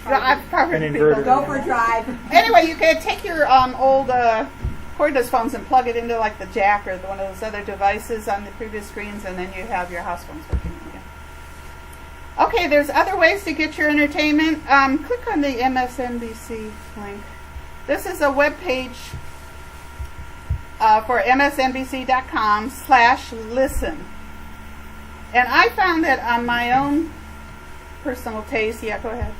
I've covered An people. inverter. Go for a drive. Anyway, you can take your old cordless phones and plug it into like the jack or one of those other devices on the previous screens, and then you have your house phones working again. Okay, there's other ways to get your entertainment. Click on the MSNBC link. This is a web page for msnbc.com/listen. And I found that on my own personal taste, yeah, go ahead.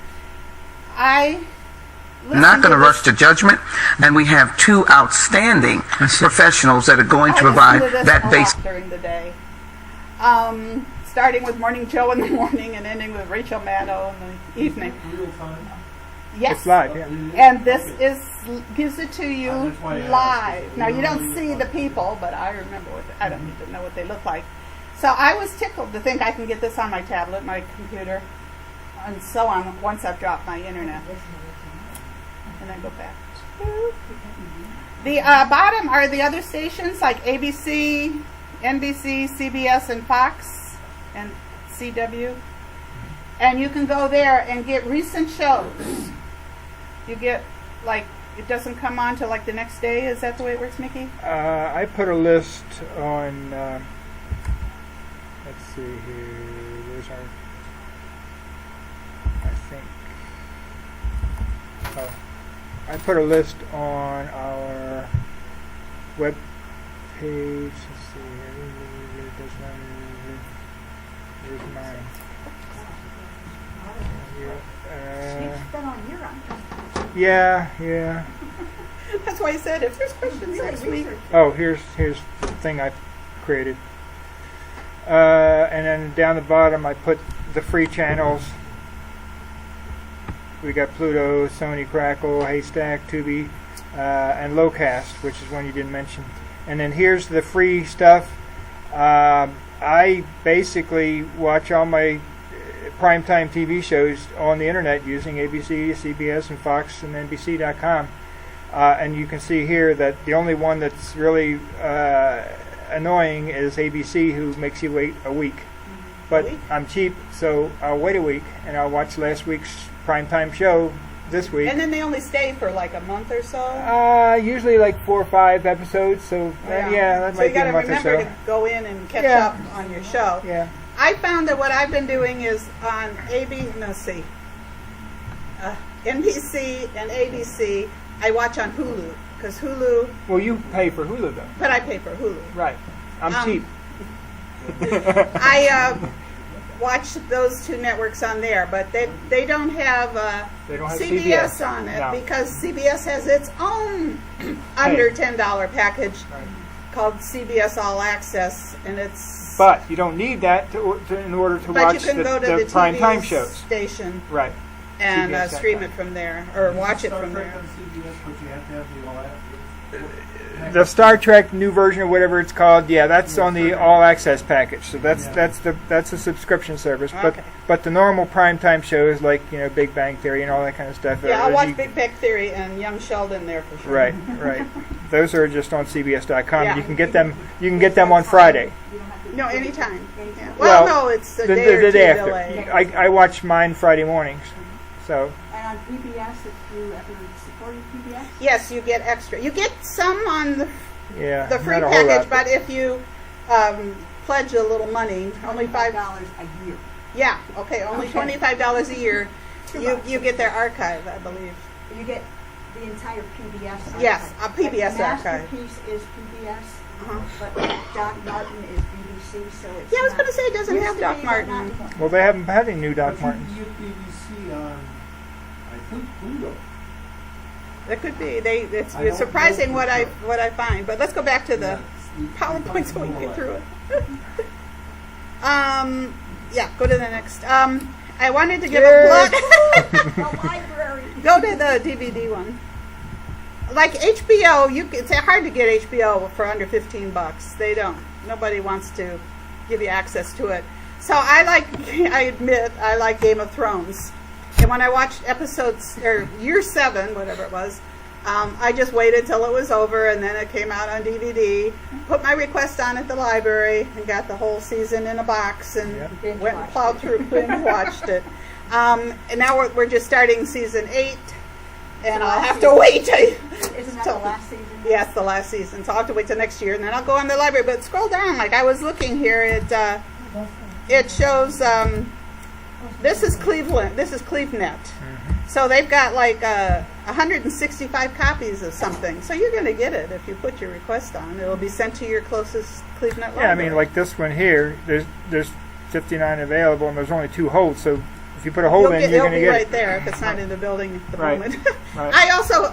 Not going to rush to judgment, and we have two outstanding professionals that are going to provide that base during the day. Starting with Morning Joe in the morning and ending with Rachel Maddow in the evening. Real time? Yes. It's live, yeah. And this gives it to you That's why I asked. live. Now you don't see the people, but I remember I don't need to know what they look like. So I was tickled to think I can get this on my tablet, my computer, and so on once I've dropped my internet. And then go back. The bottom are the other stations like ABC, NBC, CBS, and Fox, and CW. And you can go there and get recent shows. You get, like, it doesn't come on till like the next day. Is that the way it works, Mickey? I put a list on, let's see here, where's our, I put a list on our web page. Let's see here. Here's mine. You've been on your own. Yeah. That's why I said if there's questions next week. Oh, here's the thing I created. And then down the bottom, I put the free channels. We got Pluto, Sony Crackle, Haystack, Tubi, and Lowcast, which is one you didn't mention. And then here's the free stuff. I basically watch all my primetime TV shows on the internet using ABC, CBS, and Fox, and NBC.com. And you can see here that the only one that's really annoying is ABC, who makes you wait a week. But I'm cheap, so I'll wait a week, and I'll watch last week's primetime show this week. And then they only stay for like a month or so? Usually like 4 or 5 episodes, so that So might you be got a to month or remember so. to go in and catch Yeah. up on your show. Yeah. I found that what I've been doing is on NBC and ABC, I watch on Hulu, because Hulu, Well, you pay for Hulu, though. but I pay for Hulu. Right. I'm cheap. I watch those two networks on there, but they don't have, They don't have CBS CBS. on it, No. because CBS has its own under $10 package Right. called CBS All Access, and it's... But you don't need that in order to But watch you can the go to the prime TV time shows. station Right. and CBS stream it from there, or watch it Star from Trek there. on CBS, but you have to have the all access. The Star Trek new version, or whatever it's called, that's on the all access package. So that's a subscription service. Okay. But the normal primetime shows like Big Bang Theory and all that kind of stuff. Yeah, I'll watch Big Bang Theory and Young Sheldon there for sure. Right. Those are just on CBS.com. Yeah. You can get them. You can get them on Friday. No, anytime. Yeah. Well, no, it's a day or two day delay. after. I watch mine Friday mornings. So And on PBS, if you ever supported PBS? Yes, you get extra. You get some on the free not a whole package, lot, but if you pledge a little money, only $5 $5. a year. Yeah, okay, only $25 a year. You get their archive, I believe. You get the entire PBS archive. Yes, a PBS archive. Masterpiece is PBS, Uh-huh. but Doc Martin is BBC, so it's Yeah, I was not- going to say it doesn't used have to Doc be, but Martin. not anymore. well, they haven't had any new Doc But Martins. you can get BBC on, I think, Pluto. That could be. It's I don't surprising know what for I sure. find. But let's go back to the Yeah, PowerPoint so we can more get or through less. it. Yeah, go to the next. I wanted to give a plug. The library. Go to the DVD one. Like HBO, it's hard to get HBO for under $15. They don't. Nobody wants to give you access to it. So I admit, I like Game of Thrones. And when I watched episodes, or year 7, whatever it was, I just waited till it was over, and then it came out on DVD. Put my request on at the library, and got the whole season in a box, and went and plowed through and watched it. And now we're just starting season 8, and I'll have to wait. Isn't that the last season? Yes, the last season. So I'll have to wait till next year, and then I'll go on the library. But scroll down, like I was looking here, it shows. This is Cleveland. This is CleveNet. So they've got like 165 copies of something. So you're going to get it if you put your request on. It'll be sent to your closest CleveNet library. Yeah, I mean, like this one here, there's 59 available, and there's only 2 holds. So if you put a hold in, you're going to get it'll be right it. there if it's not in the building at the Right. moment. Right. I also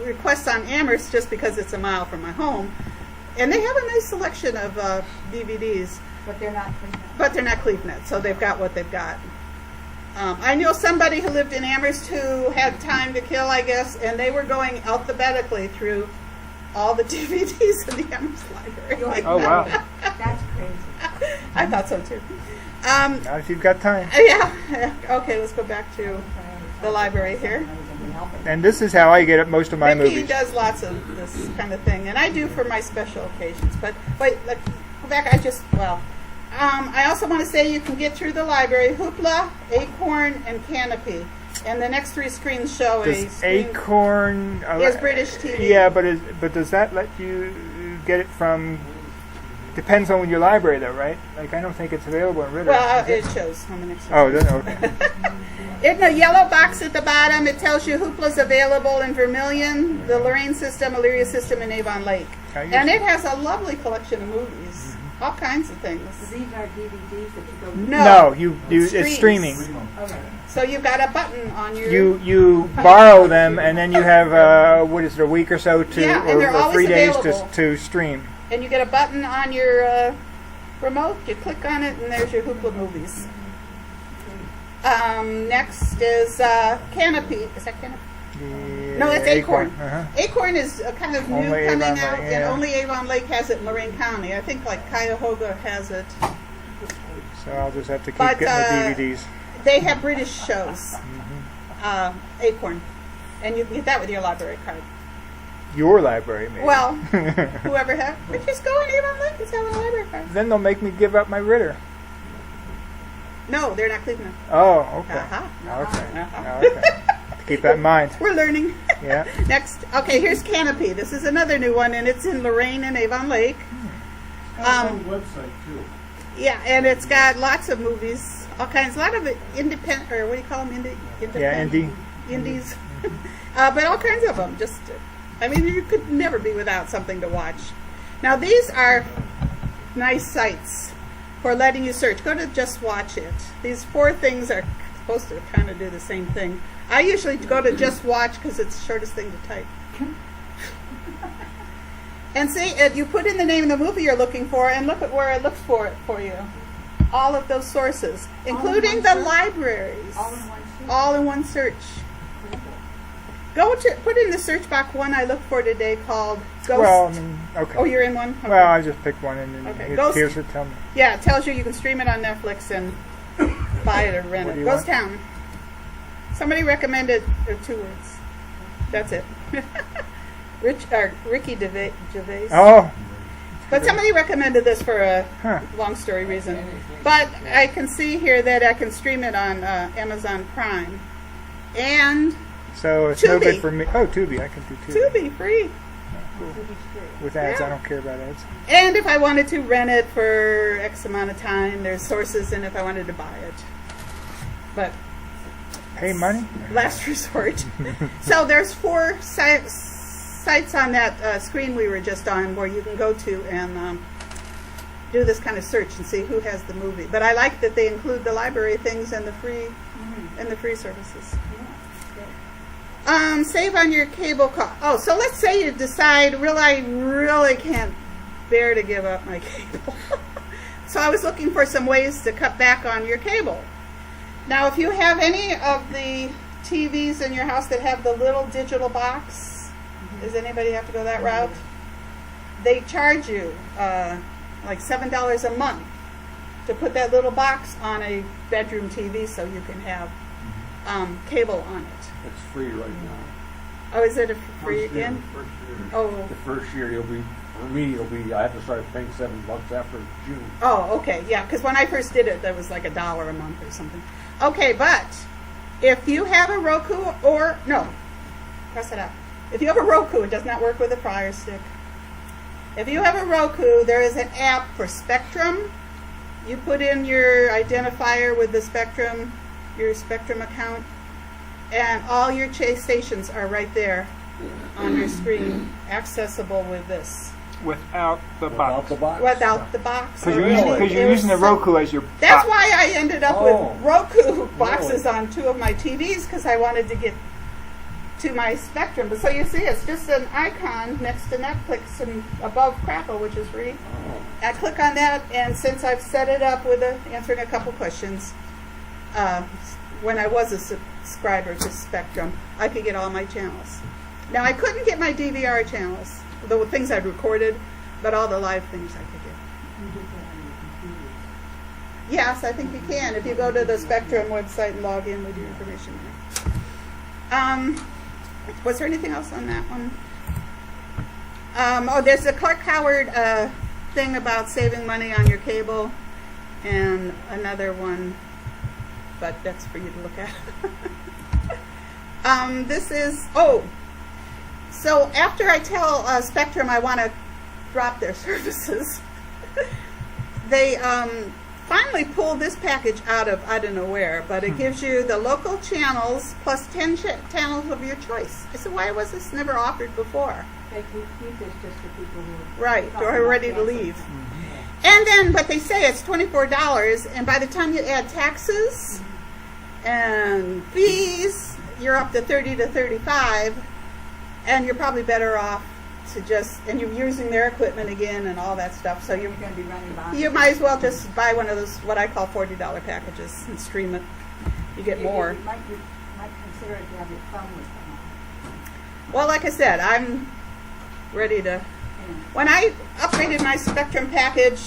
request on Amherst just because it's a mile from my home, and they have a nice selection of DVDs. But they're not CleveNet. But they're not CleveNet, so they've got what they've got. I know somebody who lived in Amherst who had time to kill, I guess, and they were going alphabetically through all the DVDs in the Amherst library. Oh, wow. That's crazy. I thought so too. Not if you've got time. Yeah. Okay, let's go back to the library here. And this is how I get most of my Mickey movies. does lots of this kind of thing, and I do for my special occasions. But wait, go back. I also want to say you can get through the library Hoopla, Acorn, and Canopy. And the next 3 screens show a Does screen Acorn is British TV. Yeah, but does that let you get it from? Depends on your library, though, right? Like I don't think it's available in Ritter. Well, it shows on the next one. Oh, then okay. In the yellow box at the bottom, it tells you Hoopla's available in Vermilion, the Lorain system, Elyria system, and Avon Lake. And it has a lovely collection of movies, all kinds of things. These are DVDs that you go. No, it's streams. streaming. Okay. So you've got a button on your. You borrow them, and then you have a week or so to, Yeah, and they're or 3 always days available. to stream. And you get a button on your remote. You click on it, and there's your Hoopla movies. Next is Canopy. Is that Canopy? No, it's Acorn. Uh-huh. Acorn is kind of new Only coming Avon out, Lake, and yeah. only Avon Lake has it in Lorain County. I think like Cuyahoga has it. So I'll just have to keep But, getting the DVDs. They have British shows. Acorn. And you get that with your library card. Your library, maybe. Well, whoever has. But just go in Avon Lake and have a library card. Then they'll make me give up my Ritter. No, they're not Cleveland. Oh, okay. Uh-huh. Okay. Uh-huh. Okay. Keep that in mind. We're learning. Yeah. Next, okay, here's Canopy. This is another new one, and it's in Lorain and Avon Lake. It's on the website too. Yeah, and it's got lots of movies, all kinds, a lot of independent, or what do you call them, indie. indies, but all kinds of them. Just, I mean, you could never be without something to watch. Now, these are nice sites for letting you search. Go to Just Watch It. These 4 things are supposed to kind of do the same thing. I usually go to Just Watch because it's the shortest thing to type. And see, you put in the name of the movie you're looking for, and look at where it looks for it for you. All of those sources, including the libraries. All in one search? Go to put in the search box one I looked for today called Ghost. Well, I mean, okay. Oh, you're in one? Okay. Well, I just picked one, and then Okay. it Ghost- appears to tell me. Yeah, it tells you can stream it on Netflix and buy it or rent What do it. you Ghost want? Town. Somebody recommended 2 words. That's it. Ricky Gervais. Oh, But somebody recommended this for a Huh. long story reason. But I can see here that I can stream it on Amazon Prime. And so it's no Tubi. good for me. Oh, Tubi, I can do Tubi. Tubi, free. With ads, Yeah. I don't care about ads. And if I wanted to rent it for X amount of time, there's sources in if I wanted to buy it. But Pay money? last resort. So there's 4 sites on that screen we were just on where you can go to and do this kind of search and see who has the movie. But I like that they include the library things and the free services. Save on your cable cost. Oh, so let's say you decide, I really can't bear to give up my cable. So I was looking for some ways to cut back on your cable. Now, if you have any of the TVs in your house that have the little digital box, does anybody have to go that route? They charge you like $7 a month to put that little box on a bedroom TV so you can have cable on it. It's free right now. Oh, is it free First year, again? first year. Oh, The first year you'll be, for me, it'll be, I have to start paying $7 after June. oh, okay, yeah, because when I first did it, that was like $1 a month or something. Okay, but if you have a Roku or, no, cross it out. If you have a Roku, it does not work with a Fire Stick. If you have a Roku, there is an app for Spectrum. You put in your identifier with the Spectrum, your Spectrum account, and all your Chase stations are right there on your screen, accessible with this. Without the Without box. the box? Without the box. Because or you're, anything. because you're It was using the so- Roku as your That's box. why I ended up Oh. with Roku boxes on 2 of my TVs, because I wanted to get to my Spectrum. But so you see, it's just an icon next to Netflix and above Crackle, which is free. I click on that, and since I've set it up with answering a couple questions, when I was a subscriber to Spectrum, I could get all my channels. Now, I couldn't get my DVR channels, the things I'd recorded, but all the live things I could get. You get that on your computer. Yes, I think you can if you go to the Spectrum website and log in with your information there. Was there anything else on that one? Oh, there's a Clark Howard thing about saving money on your cable, and another one, but that's for you to look at. This is, so after I tell Spectrum I want to drop their services, they finally pulled this package out of I don't know where, but it gives you the local channels plus 10 channels of your choice. I said, why was this never offered before? They keep this just for people who Right, talking or are about ready to canceling. leave. And then, but they say it's $24, and by the time you add taxes and fees, you're up to $30 to $35, and you're probably better off to just, and you're using their equipment again and all that stuff, so You're going to be running behind. you might as well just buy one of those, what I call $40 packages, and stream it. You get more. You might consider it to have your phone with them on. Well, like I said, I'm ready to. When I upgraded my Spectrum package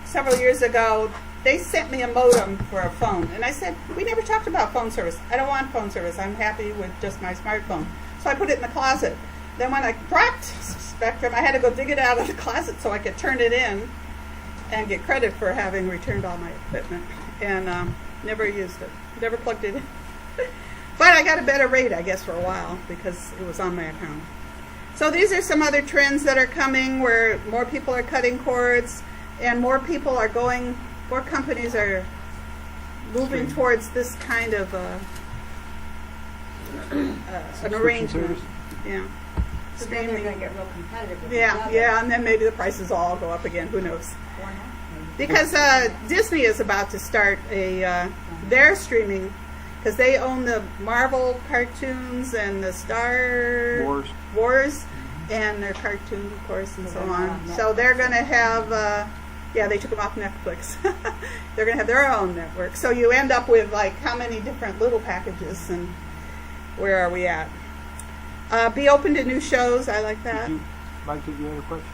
several years ago, they sent me a modem for a phone. And I said, we never talked about phone service. I don't want phone service. I'm happy with just my smartphone. So I put it in the closet. Then when I brought Spectrum, I had to go dig it out of the closet so I could turn it in and get credit for having returned all my equipment. And never used it. Never plugged it in. But I got a better rate, I guess, for a while because it was on my account. So these are some other trends that are coming where more people are cutting cords and more people are going, more companies are moving towards this kind of an arrangement. service. Yeah. So then they're going to get real competitive with each Yeah, other. yeah, and then maybe the prices all go up again. Who knows? Or not, maybe. Because Disney is about to start their streaming because they own the Marvel cartoons and the Star Wars and their cartoon, of course, and So so they're not on. on So Netflix. they're going to have, they took them off Netflix. They're going to have their own network. So you end up with like how many different little packages and where are we at? Be open to new shows. I like that. Mike, did you have a question?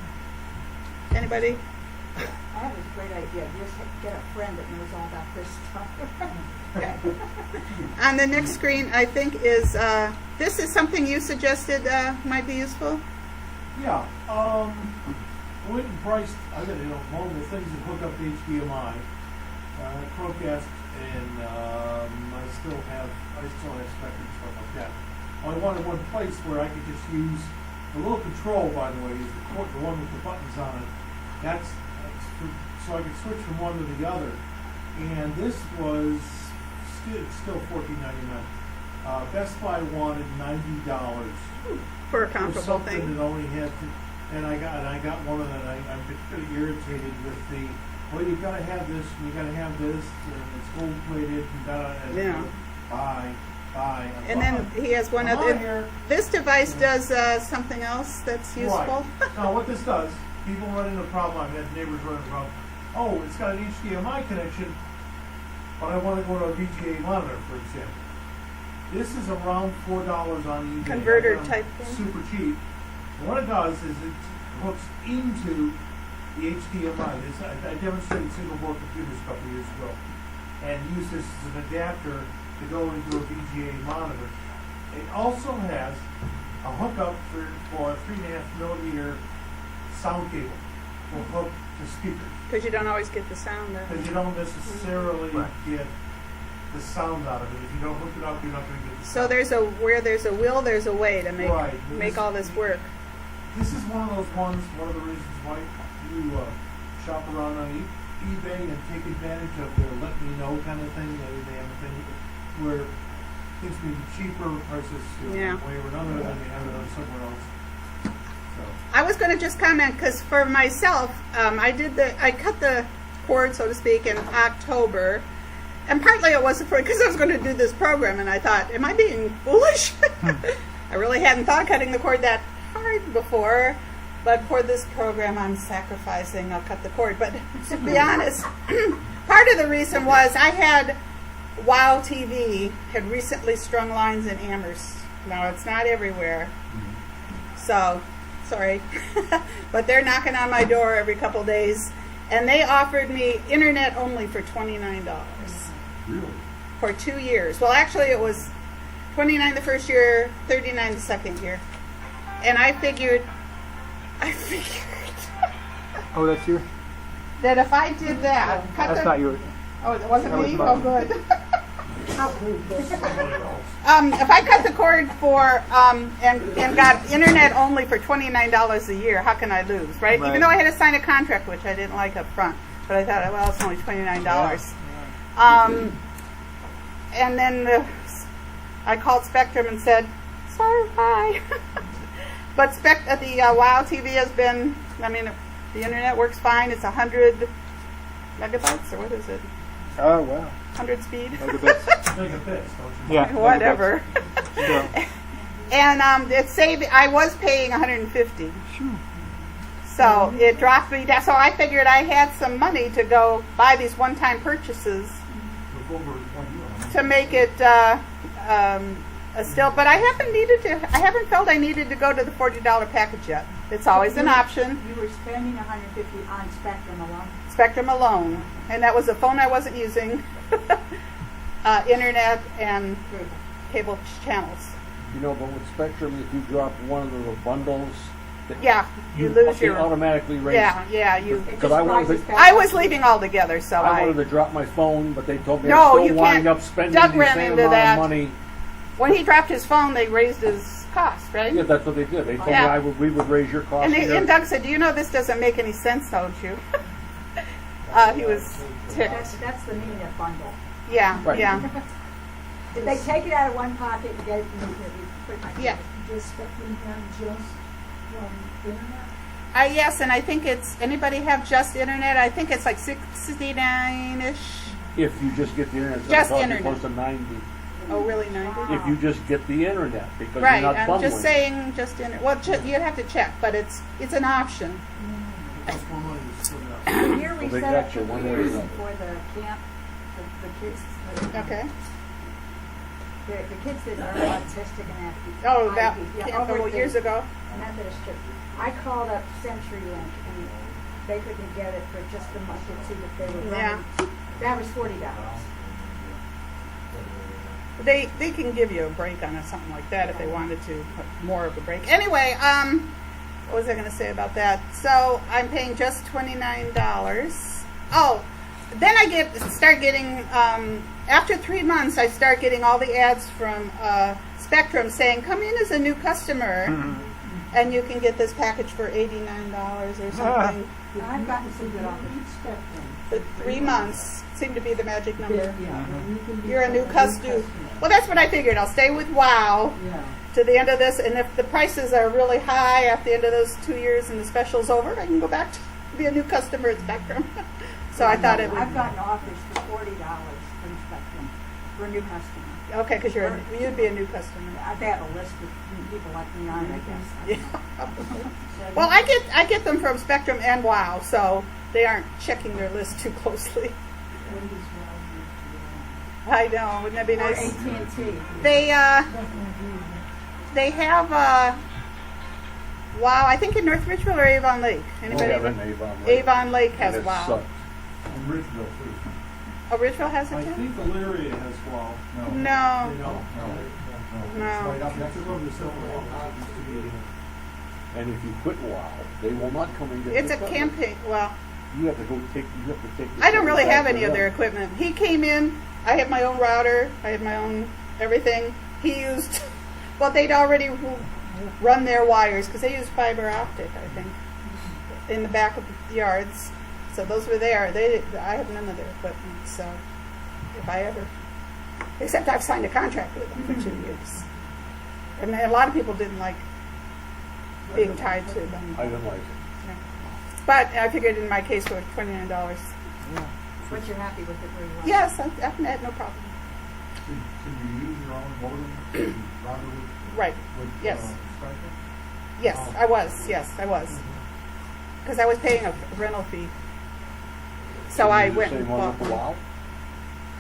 Anybody? I have a great idea. Just get a friend that knows all about this stuff. On the next screen, I think is this is something you suggested might be useful. Yeah, I went and priced, I got, multiple things that hook up to HDMI, Chromecast, and I still have Spectrum and stuff like that. I wanted one place where I could just use, the little control, by the way, is the one with the buttons on it. That's so I could switch from one to the other. And this was still $14.99. Best Buy wanted $90 For a for comparable something thing. that only had to, and I got one of that. I'm pretty irritated with the. Well, you gotta have this, and you gotta have this, and it's gold plated, and Yeah. Buy. And then he has one I'm on other. here. This device does something else that's useful. Right. Now, what this does, people run into a problem. I've had neighbors run into a problem. Oh, it's got an HDMI connection, but I want to go to a VGA monitor, for example. This is around $4 on eBay. Converter I got 'em type thing? Super cheap. And what it does is it hooks into the HDMI. I demonstrated single board computers a couple years ago, and used this as an adapter to go into a VGA monitor. It also has a hookup for a 3.5 millimeter sound cable for hook to speakers. Because you don't always get the sound of Because it. you don't necessarily Right. get the sound out of it. If you don't hook it up, you're not going to get the So sound. where there's a will, there's a way to make Right. make all this work. This is one of those ones, one of the reasons why you shop around on eBay and take advantage of their let me know kind of thing. They have a thing where things may be cheaper, prices Yeah. one way or another, than they have it on somewhere else. So, I was going to just comment because for myself, I cut the cord, so to speak, in October, and partly it was because I was going to do this program, and I thought, am I being foolish? I really hadn't thought cutting the cord that hard before, but for this program, I'm sacrificing. I'll cut the cord. But to be honest, part of the reason was I had WOW TV had recently strung lines in Amherst. Now it's not everywhere, so sorry, but they're knocking on my door every couple days, and they offered me internet only for $29 Really? for 2 years. Well, actually, it was $29 the first year, $39 the second year, and I figured Oh, that's you? that if I did that, That's not yours. Oh, it wasn't That was me. mine. Oh, good. If I cut the cord for and got internet only for $29 a year, how can I lose, right? Right. Even though I had to sign a contract, which I didn't like up front, but I thought, well, it's only $29. And then I called Spectrum and said, sorry, bye. But the WOW TV has been, I mean, the internet works fine. It's 100 megabytes, or what is it? Oh, wow. 100 speed? Megabits. make a fix, don't you? Yeah. Whatever. Yeah. And it saved. I was paying 150, so it dropped me down. So I figured I had some money to go buy these one-time purchases Before we're 20 years. to make it a still. But I haven't felt I needed to go to the $40 package yet. It's always an option. You were spending $150 on Spectrum alone. Spectrum alone, and that was a phone I wasn't using, internet and cable channels. You know, but with Spectrum, if you drop one of the bundles, Yeah, you lose it your. automatically raise. Yeah, you. Because I wanted to, I was leaving altogether, so I wanted to drop my phone, but they told me No, I'm still you winding can't. up spending Doug the ran same into amount that. of money. When he dropped his phone, they raised his cost, right? Yeah, that's what they did. They told Yeah. me we would raise your cost. And Doug said, "Do you know this doesn't make any sense, don't you?" He was ticked. That's the meaning of bundle. Yeah, Right. yeah, Did they take it out of one pocket and get it from the pretty much? yeah. Does Spectrum have just internet? Yes, and I think it's. Anybody have just internet? I think it's like 69-ish. If you just get the internet, it's Just going to internet. cost close to 90. Oh, really? 90? If you just get the internet, because Right. you're not I'm bundling. just saying, just internet. Well, you'd have to check, but it's an option. It costs more money to split it out. The year we Well, they set got up you for one way or years another. for the camp, the kids, Okay. the kids that are autistic and have. Oh, about yeah, over couple at years the ago. Methodist Church. I called up CenturyLink and they couldn't get it for just a month or two that they were running. Yeah. That was $40. They can give you a break on it, something like that, if they wanted to, more of a break. Anyway, what was I going to say about that? So I'm paying just $29. Oh, then I start getting after 3 months, I start getting all the ads from Spectrum saying, "Come in as a new customer, and you can get this package for $89 or something." I've gotten some good offers. The 3 months seem to be the magic number. Yeah. You're a new customer. Well, that's what I figured. I'll stay with WOW to the end of this, and if the prices are really high at the end of those 2 years and the special's over, I can go back to be a new customer at Spectrum. So I thought it would. I've gotten offers for $40 from Spectrum for a new customer. Okay, because you'd be a new customer. They have a list of people like me on it, I guess. Yeah. Well, I get them from Spectrum and WOW, so they aren't checking their list too closely. I know, wouldn't that be Or nice? AT&T. They have WOW. I think in North Richville or Avon Lake. Anybody? Oh, yeah, in Avon Lake. Avon Lake has And it WOW. sucks. And Ridgeville too. Oh, Richville has I it too. think Elyria has WOW. No, They don't? no. Right up next to the civil office used to be. And if you quit WOW, they will not come and get It's a your equipment. campaign. Well, You have to go take. You have to take. I don't really back have to any of them. their equipment. He came in. I have my own router. I have my own everything. He used. Well, they'd already run their wires because they use fiber optic, I think, in the back of the yards. So those were there. I have none of their equipment. So if I ever, except I've signed a contract with them for 2 years, and a lot of people didn't like being tied to them. I didn't like it. But I figured in my case for $29. But you're happy with it where you are? Yes, I've had no problem. Can you use your own modem, router Right. with Yes. Striker? Yes, I was. Yes, I was. Because I was paying a rental fee. So I went Same and one bought with the one. WOW.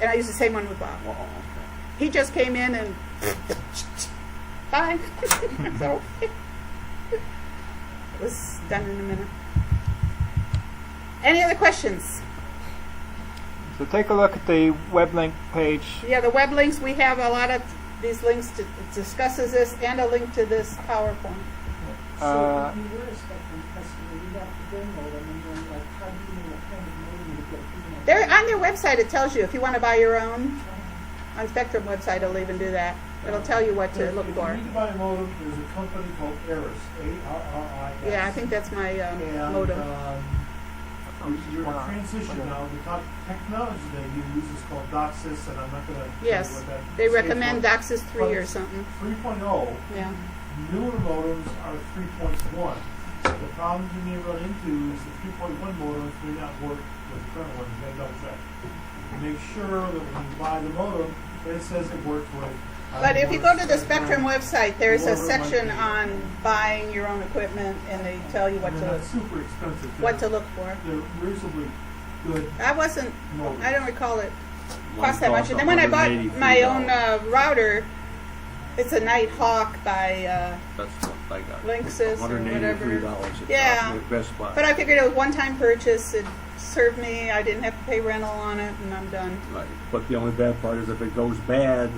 And I used the same one with Bob. Oh, okay. He just came in and bye. So it was done in a minute. Any other questions? So take a look at the web link page. Yeah, the web links, we have a lot of these links to discusses this and a link to this PowerPoint. So if you were a Spectrum customer, you'd have to download them and then like, how do you know what kind of modem you get? They're on their website. It tells you if you want to buy your own. On Spectrum website, it'll even do that. It'll tell you what to look If for. you need to buy a modem, there's a company called ARRIS, A-R-R-I-S. Yeah, I think that's my And, modem. Your transition now, the technology they use is called DOCSIS, and I'm not going to tell you Yes, what that they stands recommend for. DOCSIS 3 or something. 3.0, Yeah. newer modems are 3.1. The problem you may run into is the 3.1 modems may not work with the current ones. You got to double check. Make sure that when you buy the modem, it says it works with. But if you go to the Spectrum website, there's a section on buying your own equipment, and they tell you what They're to not super expensive. look for. They're reasonably good I modems. don't recall it One cost that much. costs And then when I bought my own $183. router, it's a Nighthawk by That's what I got. Linksys or whatever. $183. It Yeah. cost me at Best Buy. But I figured it was a one-time purchase. It served me. I didn't have to pay rental on it, and I'm done. Right. But the only bad part is if it goes bad,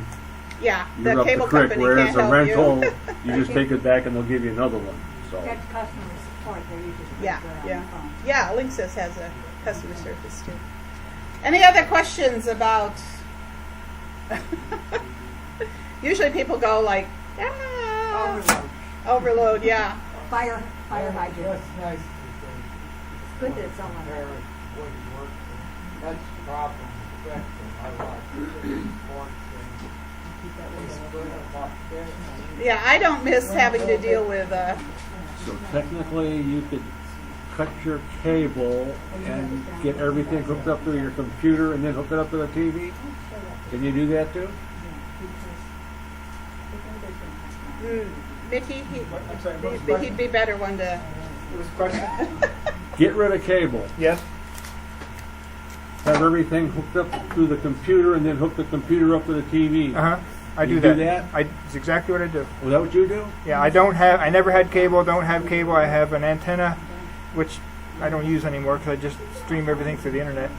Yeah, you're the up the cable creek. company Whereas can't a help rental, you. you just take it back and they'll give you another one. So That's customer support, they're usually pretty Yeah, good on yeah. the phone. Yeah, Linksys has a customer service too. Any other questions about? Usually people go like, Overload. overload, yeah. Fire hydrant. That's nice. It's good that it's on there. That's the problem with Spectrum. I like the sports and Yeah, I don't miss having to deal with, So technically, you could cut your cable and get everything hooked up to your computer and then hook it up to the TV. Can you do that too? Mickey, I'm sorry, what was the he'd question? be better one to. What was the question? Get rid of cable. Yes. Have everything hooked up to the computer and then hook the computer up to the TV. I You do do that. that? It's exactly what I do. Was that what you do? Yeah, I never had cable, don't have cable. I have an antenna, which I don't use anymore because I just stream everything through the internet.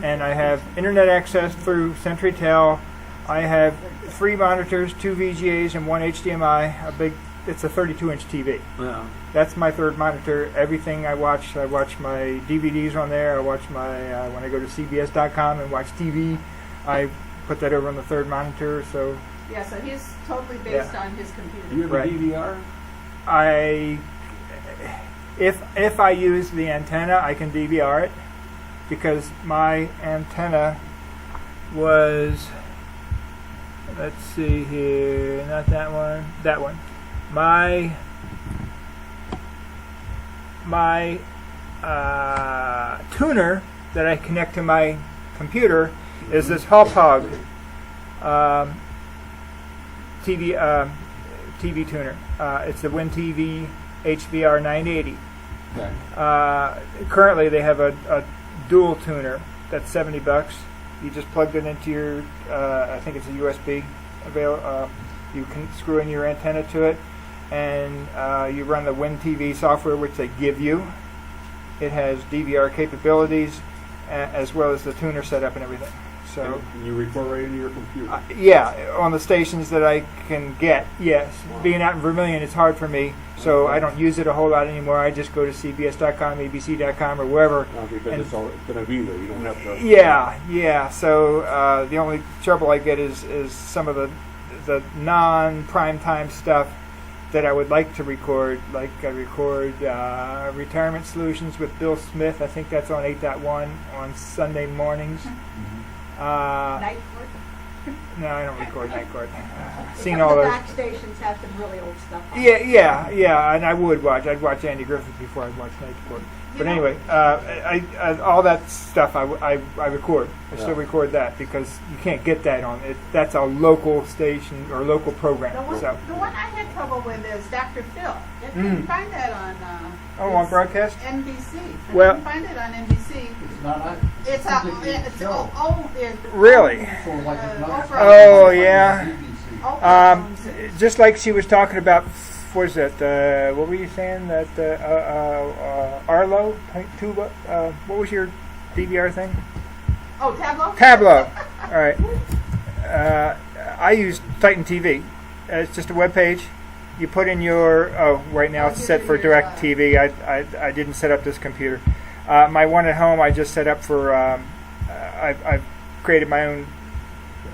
And I have internet access through CenturyTel. I have 3 monitors, 2 VGAs, and 1 HDMI. It's a 32-inch TV. Yeah. That's my third monitor. Everything I watch my DVDs on there. I watch my when I go to CBS.com and watch TV, I put that over on the third monitor. So Yeah, so he's totally based on his computer. Do you have Right. a DVR? if I use the antenna, I can DVR it because my antenna was, let's see here, not that one, that one. My tuner that I connect to my computer is this Hauppauge TV tuner. It's the WinTV HVR 980. Okay. Currently, they have a dual tuner, that's $70. You just plugged it into your, I think it's a USB. You can screw in your antenna to it, and you run the WinTV software, which they give you. It has DVR capabilities, as well as the tuner setup and everything. So And you record right into your computer. yeah, on the stations that I can get, yes. Being out in Vermilion, it's hard for me, so I don't use it a whole lot anymore. I just go to CBS.com, ABC.com, or wherever. Because and- it's all going to be there. You don't have to. Yeah. So the only trouble I get is some of the non-prime time stuff that I would like to record. Like I record Retirement Solutions with Bill Smith. I think that's on 8.1 on Sunday mornings. Night court. No, I don't record Night Court. Seen Some all of the those. back stations have some really old stuff on. Yeah, and I would watch. I'd watch Andy Griffith before I'd watch Night Court. But anyway, I all that stuff I record. I still record that because you can't get that on it. That's a local station or local program. The one, So, the one I had trouble with is Dr. Phil. I couldn't find that on on broadcast. NBC. I Well- couldn't find it on NBC. It's not on. It's show. Really? So like another. Oprah. Oh, yeah. Oprah owns it. Just like she was talking about. What is that? What were you saying? That Arlo tuba. What was your DVR thing? Oh, Tableau? Tableau. All right. I use Titan TV. It's just a web page. You put in your. Oh, right now it's set for Direct TV. I didn't set up this computer. My one at home I just set up for. I've created my own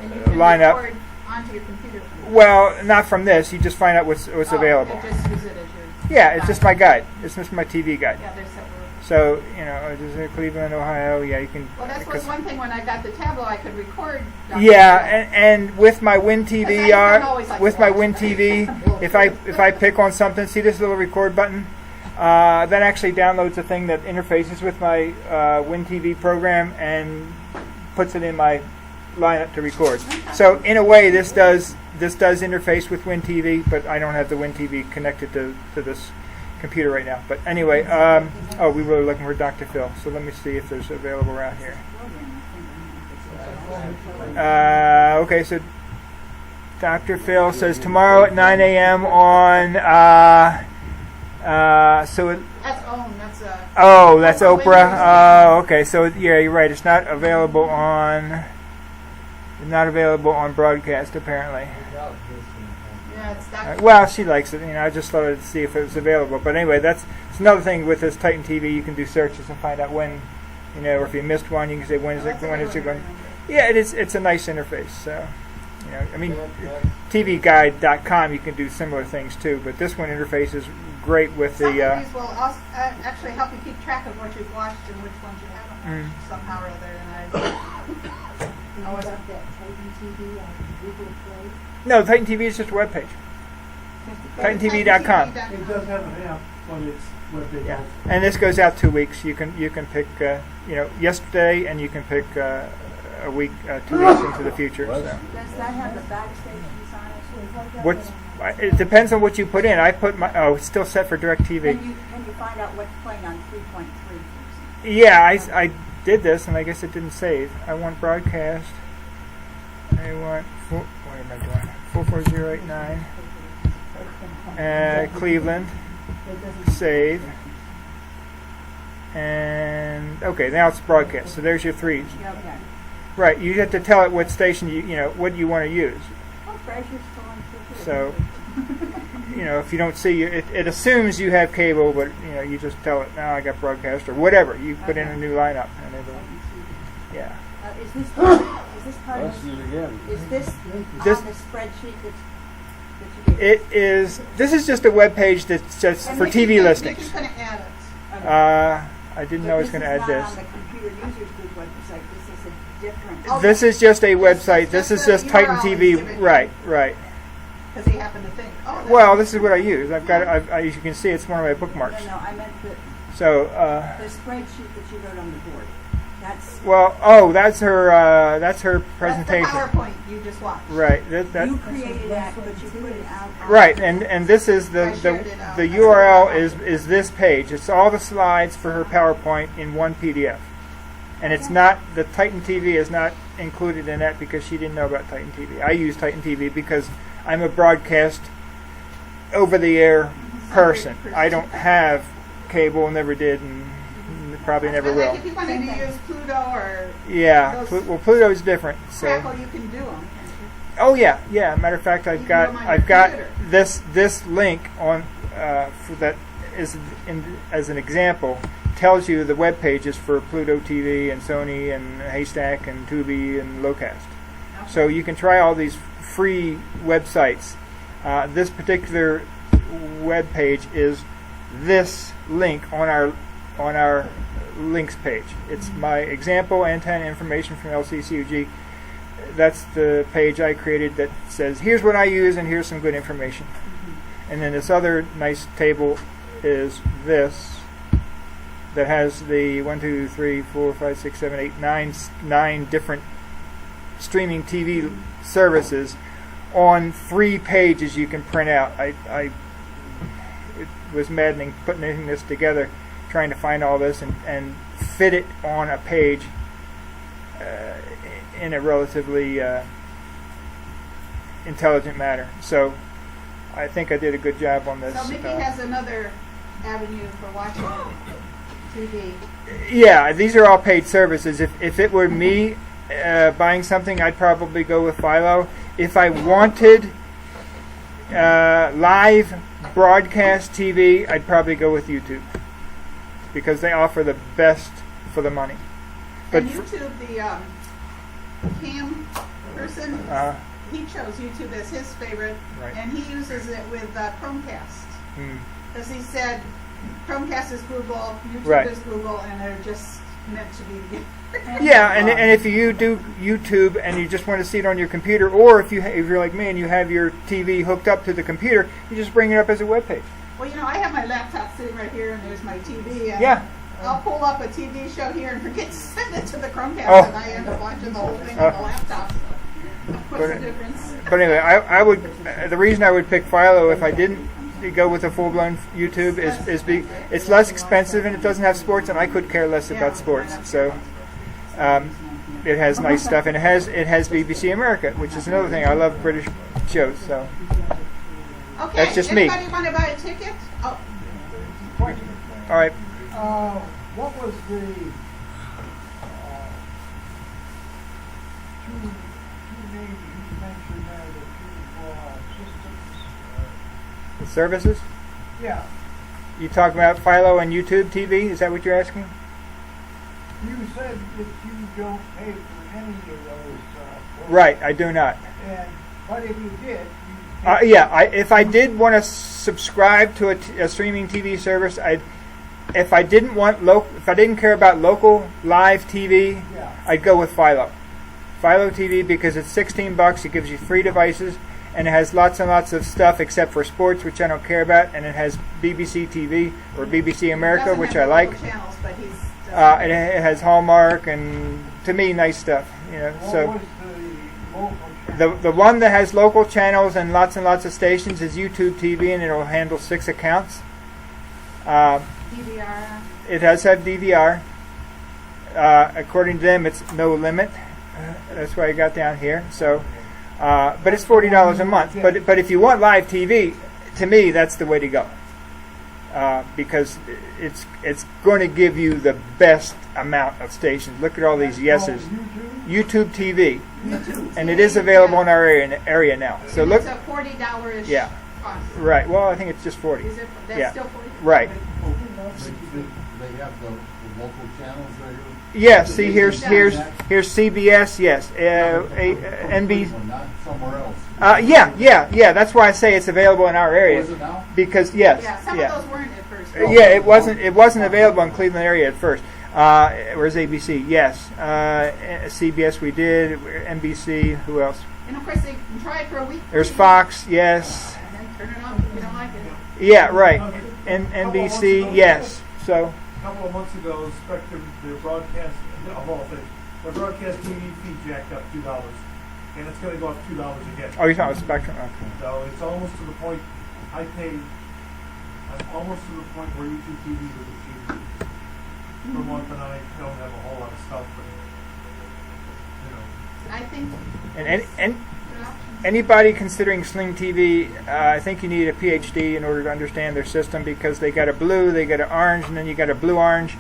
And you can lineup. record onto your computer from there. Well, not from this. You just find out what's available. You just use it as your Yeah, it's just my guide. It's just my TV guide. Yeah, they're separate. So, just in Cleveland, Ohio, yeah, you can. Well, that's because- one thing. When I got the Tableau, I could record. Dr. Yeah, Phil. and with my Because I WinTV, don't always like with to my watch WinTV, if I pick on something, see this little record button, that actually downloads a thing that interfaces with my WinTV program and puts it in my lineup to record. So in a way, this does interface with WinTV, but I don't have the WinTV connected to this computer right now. But anyway, we were looking for Dr. Phil, so let me see if there's available around here. Okay, so Dr. Phil says tomorrow at 9 a.m. on. So it, That's OWN. That's that's Oprah Oprah. Winfrey's Oh, okay. So yeah, you're right. It's not available on. Not available on broadcast apparently. yeah, it's Dr. Well, she likes it. I just thought I'd see if it was available. But anyway, it's another thing with this Titan TV. You can do searches and find out when, or if you missed one, you can say when is it going. Yeah, it is. It's a nice interface. So, TVguide.com. You can do similar things too. But this one interfaces great with Some the. of these will also, actually help you keep track of what you've watched and which ones you haven't watched somehow or other. And I was up that Titan TV on Google Play. No, Titan TV is just a web page. TitanTV.com. It does have an app, but it's web-based. Yeah, and this goes out 2 weeks. You can pick yesterday, and you can pick a week, 2 weeks into the future. So. Does that have the back stations on it? It depends on what you put in. I put it's still set for Direct TV. Can you find out what's playing on 3.3? Yeah, I did this, and I guess it didn't save. I want broadcast. I want what am I doing? 44089. Cleveland. Save. And okay, now it's broadcast. So there's your threes. Okay. Right, you have to tell it what station what you want to use. Oh, Fraser's still on Twitter. So, if you don't see it assumes you have cable, but you just tell it, no, I got broadcast or whatever. You put in a new lineup, and it'll, yeah. Is this part Let's of do it again. is this This- on the spreadsheet that you gave? It is. This is just a web page that's just And for Nikki's TV gonna- listings. Nikki's going to add it. I didn't know I was going to add This this. is not on the computer users group website. This is a different. Oh, This is just a website. This is the just Titan URL TV. is different. Right. Because he happened to think, Well, this is what I use. I've got. As you can see, it's one of my bookmarks. No, I meant the So. spreadsheet that you wrote on the board. That's That's her. That's her presentation. That's the PowerPoint you just watched. Right. That. you created that, but you put it out. Right, and this is the URL is this page. It's all the slides for her PowerPoint in one PDF. And it's not, the Titan TV is not included in that because she didn't know about Titan TV. I use Titan TV because I'm a broadcast over-the-air person. I don't have cable, never did, and probably never will. Like if you wanted to use Pluto or Yeah, those well, Pluto's different. So. Crackle, you can do them. Oh yeah. Matter of fact, I've You got can do 'em on your computer. this link on for that is as an example, tells you the web pages for Pluto TV and Sony and Haystack and Tubi and Locast. So you can try all these free websites. This particular web page is this link on our links page. It's my example antenna information from LCCUG. That's the page I created that says here's what I use and here's some good information. And then this other nice table is this that has the 1, 2, 3, 4, 5, 6, 7, 8, 9 different streaming TV services on 3 pages you can print out. It was maddening putting this together, trying to find all this and fit it on a page in a relatively intelligent manner. So I think I did a good job on this. So Mickey has another avenue for watching TV. Yeah, these are all paid services. If it were me buying something, I'd probably go with Philo. If I wanted live broadcast TV, I'd probably go with YouTube because they offer the best for the money. But and YouTube, the cam person, he chose YouTube as his favorite, Right. and he uses it with Chromecast. Because he said Chromecast is Google, YouTube Right. is Google, and they're just meant to be together. yeah, and if you do YouTube and you just want to see it on your computer, or if you're like me and you have your TV hooked up to the computer, you just bring it up as a web page. Well, I have my laptop sitting right here, and there's my TV. And Yeah. I'll pull up a TV show here and forget to send it to the Chromecast, Oh. and I end up watching the whole thing on the laptop. What's the difference? But anyway, I would. The reason I would pick Philo if I didn't go with a full-blown YouTube is it's less expensive and it doesn't have sports, and I could care less about sports. So it has nice stuff, and it has BBC America, which is another thing. I love British shows. So Okay, that's just me. anybody want to buy a ticket? Oh, All right. What was the two names you mentioned there, the two systems? The services. Yeah, You talking about Philo and YouTube TV? Is that what you're asking? you said that you don't pay for any of those. Right. I do not. But if you did, If I did want to subscribe to a streaming TV service, if I didn't care about local live TV, I'd go with Philo. Philo TV because it's $16. It gives you 3 devices, and it has lots and lots of stuff except for sports, which I don't care about, and it has BBC TV or BBC America, doesn't which have I the like. local channels, but he's It has Hallmark and, to me, nice stuff. what So. was the local channel? The one that has local channels and lots of stations is YouTube TV, and it'll handle 6 accounts. DVR. It does have DVR. According to them, it's no limit. That's why I got down here. So, but it's $40 a month. But if you want live TV, to me, that's the way to go. Because it's going to give you the best amount of stations. Look at all these yeses. YouTube TV, and it is available in our area now. So look, It's a $40-ish Yeah. cost. right. Well, I think it's just 40. Is it? That's Yeah. still 40? Right. They have the local channels right here. Yeah. See, here's CBS. Yes. NBC. Or not somewhere else. Yeah. That's why I say it's available in our area. Is it now? Because yes. Yeah, some of those weren't at first. Yeah, it wasn't available in Cleveland area at first. Where's ABC? Yes. CBS we did. NBC. Who else? And of course, they can try it for a week. There's Fox. Yes. And then turn it off if you don't like it. Yeah. Right. And NBC. Yes. So. A couple of months ago, Spectrum, their broadcast, of all things, their broadcast TV fee jacked up $2. And it's going to go up $2 again. Oh, you're talking about Spectrum. Okay. So it's almost to the point, I'm almost to the point where YouTube TV was cheap. per month, and I don't have a whole lot of stuff, but, I think And anybody considering Sling TV, I think you need a PhD in order to understand their system, because they got a blue, they got an orange, and then you got a blue-orange.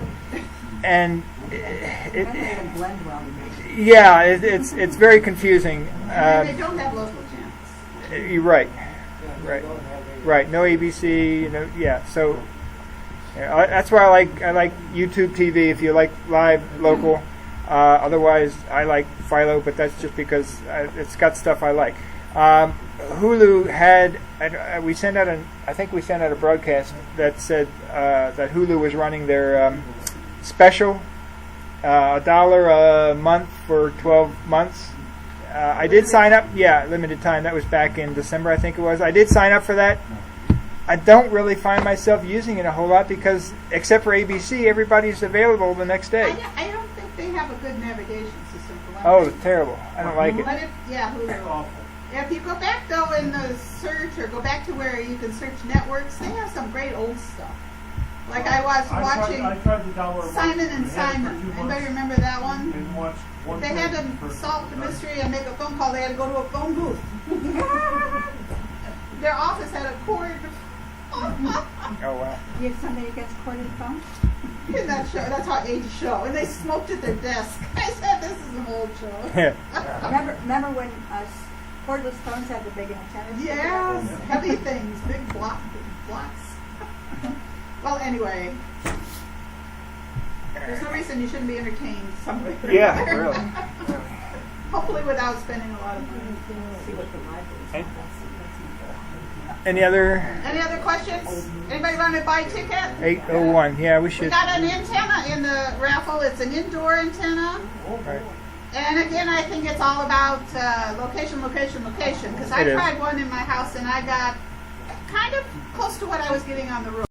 And it's very confusing. and they don't have local channels. You're right. No ABC. So that's why I like YouTube TV. If you like live local, otherwise I like Philo, but that's just because it's got stuff I like. Hulu had I think we sent out a broadcast that said that Hulu was running their special, $1 a month for 12 months. I did sign up. Yeah, limited time. That was back in December, I think it was. I did sign up for that. I don't really find myself using it a whole lot because, except for ABC, everybody's available the next day. I don't think they have a good navigation system for one Oh, thing. terrible. I don't like it. But Hulu. awful. If you go back though in the search, or go back to where you can search networks, they have some great old stuff. Like I was watching I tried the dollar Simon and Simon. Anybody remember that one? And watched one. If they had to solve the mystery and make a phone call, they had to go to a phone booth. Their office had a cord. Oh, wow. You have something against corded phones? In that show, that's how age show. And they smoked at their desk. I said, this is an old show. Remember when cordless phones had the big antennas? Yes, heavy things, big blocks. Well, anyway, there's no reason you shouldn't be entertained somewhere. Yeah, really. Hopefully without spending a lot of money. See what the library's Any other? Any other questions? Anybody want to buy a ticket? 801. Yeah, we We should. got an antenna in the raffle. It's an indoor antenna. Right. And again, I think it's all about location. Because I It is. tried one in my house and I got kind of close to what I was getting on the roof.